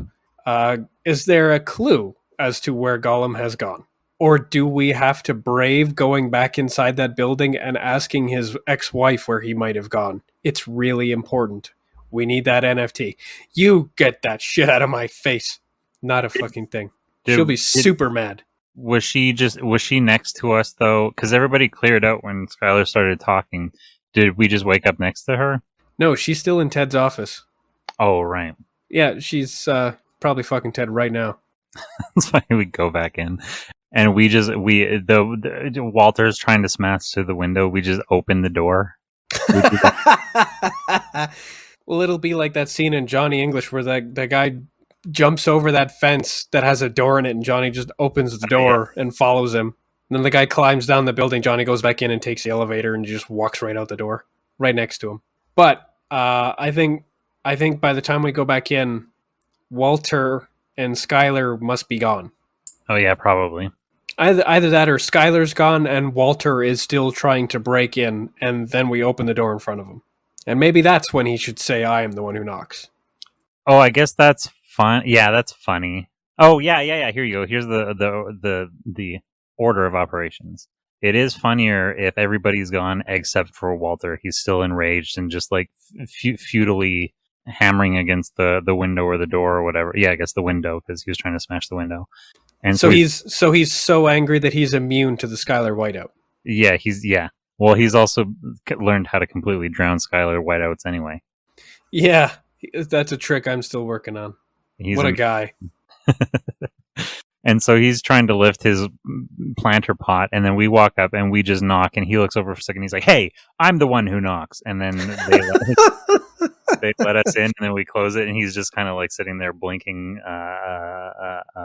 Is there a clue as to where Gollum has gone? Or do we have to brave going back inside that building and asking his ex-wife where he might have gone? It's really important. We need that NFT. You get that shit out of my face. Not a fucking thing. She'll be super mad. Was she next to us though? Because everybody cleared out when Skylar started talking. Did we just wake up next to her? No, she's still in Ted's office. Oh, right. Yeah, she's probably fucking Ted right now. That's why we go back in. And Walter's trying to smash through the window. We just open the door. Well, it'll be like that scene in Johnny English where that guy jumps over that fence that has a door in it, and Johnny just opens the door and follows him. And then the guy climbs down the building. Johnny goes back in and takes the elevator and just walks right out the door, right next to him. But I think by the time we go back in, Walter and Skylar must be gone. Oh yeah, probably. Either that or Skylar's gone and Walter is still trying to break in, and then we open the door in front of him. And maybe that's when he should say, I am the one who knocks. Oh, I guess that's fun. Yeah, that's funny. Oh, yeah. Here you go. Here's the order of operations. It is funnier if everybody's gone except for Walter. He's still enraged and just like futilely hammering against the window or the door or whatever. Yeah, I guess the window, because he was trying to smash the window. And so he's so angry that he's immune to the Skylar whiteout. Yeah. Well, he's also learned how to completely drown Skylar whiteouts anyway. Yeah, that's a trick I'm still working on. What a guy. And so he's trying to lift his planter pot, and then we walk up and we just knock, and he looks over for a second. He's like, "Hey, I'm the one who knocks." And then they let us in, and then we close it, and he's just kind of like sitting there blinking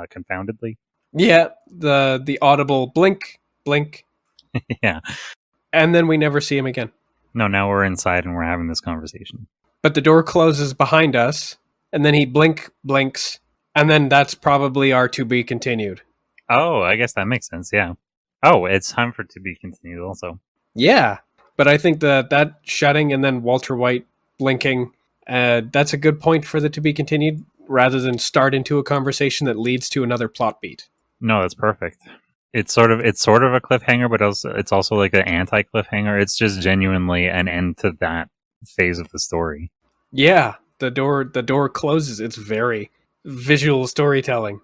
confoundedly. Yeah, the audible blink. Yeah. And then we never see him again. No, now we're inside and we're having this conversation. But the door closes behind us, and then he blinks, and then that's probably our to be continued. Oh, I guess that makes sense, yeah. Oh, it's time for to be continued also. Yeah, but I think that shutting and then Walter White blinking. That's a good point for the to be continued, rather than start into a conversation that leads to another plot beat. No, that's perfect. It's sort of a cliffhanger, but it's also like an anti-cliffhanger. It's just genuinely an end to that phase of the story. Yeah, the door closes. It's very visual storytelling.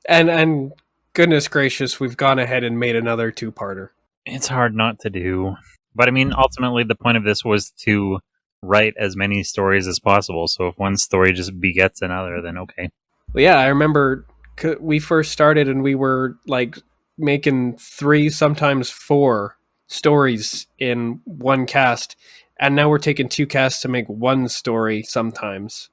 and goodness gracious, we've gone ahead and made another two-parter. It's hard not to do. But I mean, ultimately, the point of this was to write as many stories as possible. So if one story just begets another, then okay. Well, yeah, I remember we first started and we were like making 3, sometimes 4 stories in one cast. And now we're taking 2 casts to make one story sometimes.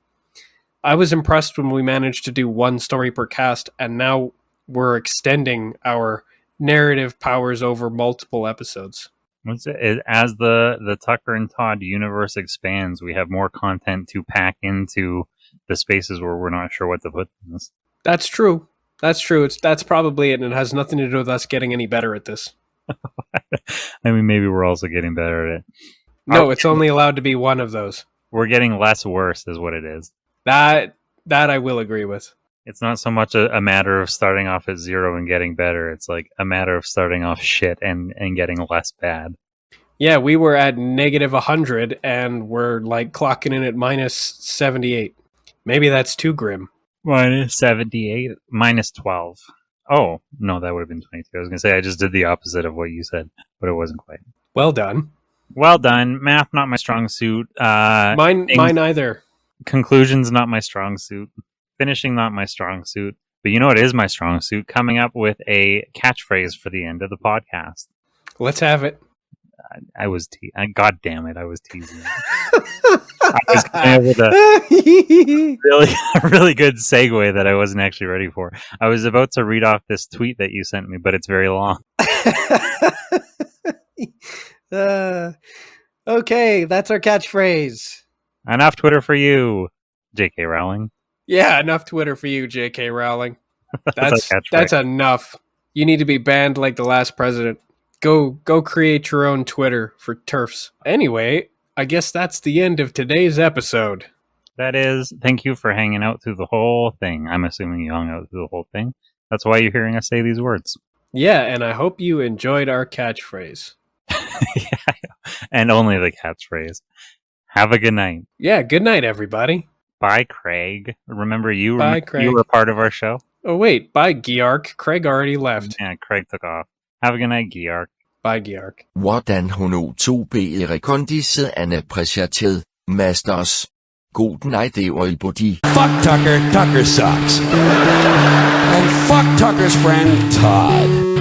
I was impressed when we managed to do 1 story per cast, and now we're extending our narrative powers over multiple episodes. As the Tucker and Todd universe expands, we have more content to pack into the spaces where we're not sure what to put in this. That's true. That's probably it, and it has nothing to do with us getting any better at this. I mean, maybe we're also getting better at it. No, it's only allowed to be one of those. We're getting less worse is what it is. That I will agree with. It's not so much a matter of starting off at 0 and getting better. It's like a matter of starting off shit and getting less bad. Yeah, we were at -100 and we're like clocking in at -78. Maybe that's too grim. -78, -12. Oh, no, that would have been 22. I was going to say I just did the opposite of what you said, but it wasn't quite. Well done. Well done. Math, not my strong suit. Mine either. Conclusions, not my strong suit. Finishing, not my strong suit. But you know what is my strong suit? Coming up with a catchphrase for the end of the podcast. Let's have it. God damn it, I was teasing. I was coming up with a really good segue that I wasn't actually ready for. I was about to read off this tweet that you sent me, but it's very long. Okay, that's our catchphrase. Enough Twitter for you, J.K. Rowling. Yeah, enough Twitter for you, J.K. Rowling. That's enough. You need to be banned like the last president. Go create your own Twitter for TERFs. Anyway, I guess that's the end of today's episode. That is, thank you for hanging out through the whole thing. I'm assuming you hung out through the whole thing. That's why you're hearing us say these words. Yeah, and I hope you enjoyed our catchphrase. Yeah, and only the catchphrase. Have a good night. Yeah, good night, everybody. Bye, Craig. Remember you? Bye, Craig. You were part of our show. Oh, wait. Bye, Geark. Craig already left. Yeah, Craig took off. Have a good night, Geark. Bye, Geark. Hvordan hun to be rekondise Anne præsenteret Masters. God night, everybody. Fuck Tucker. Tucker sucks. And fuck Tucker's friend, Todd.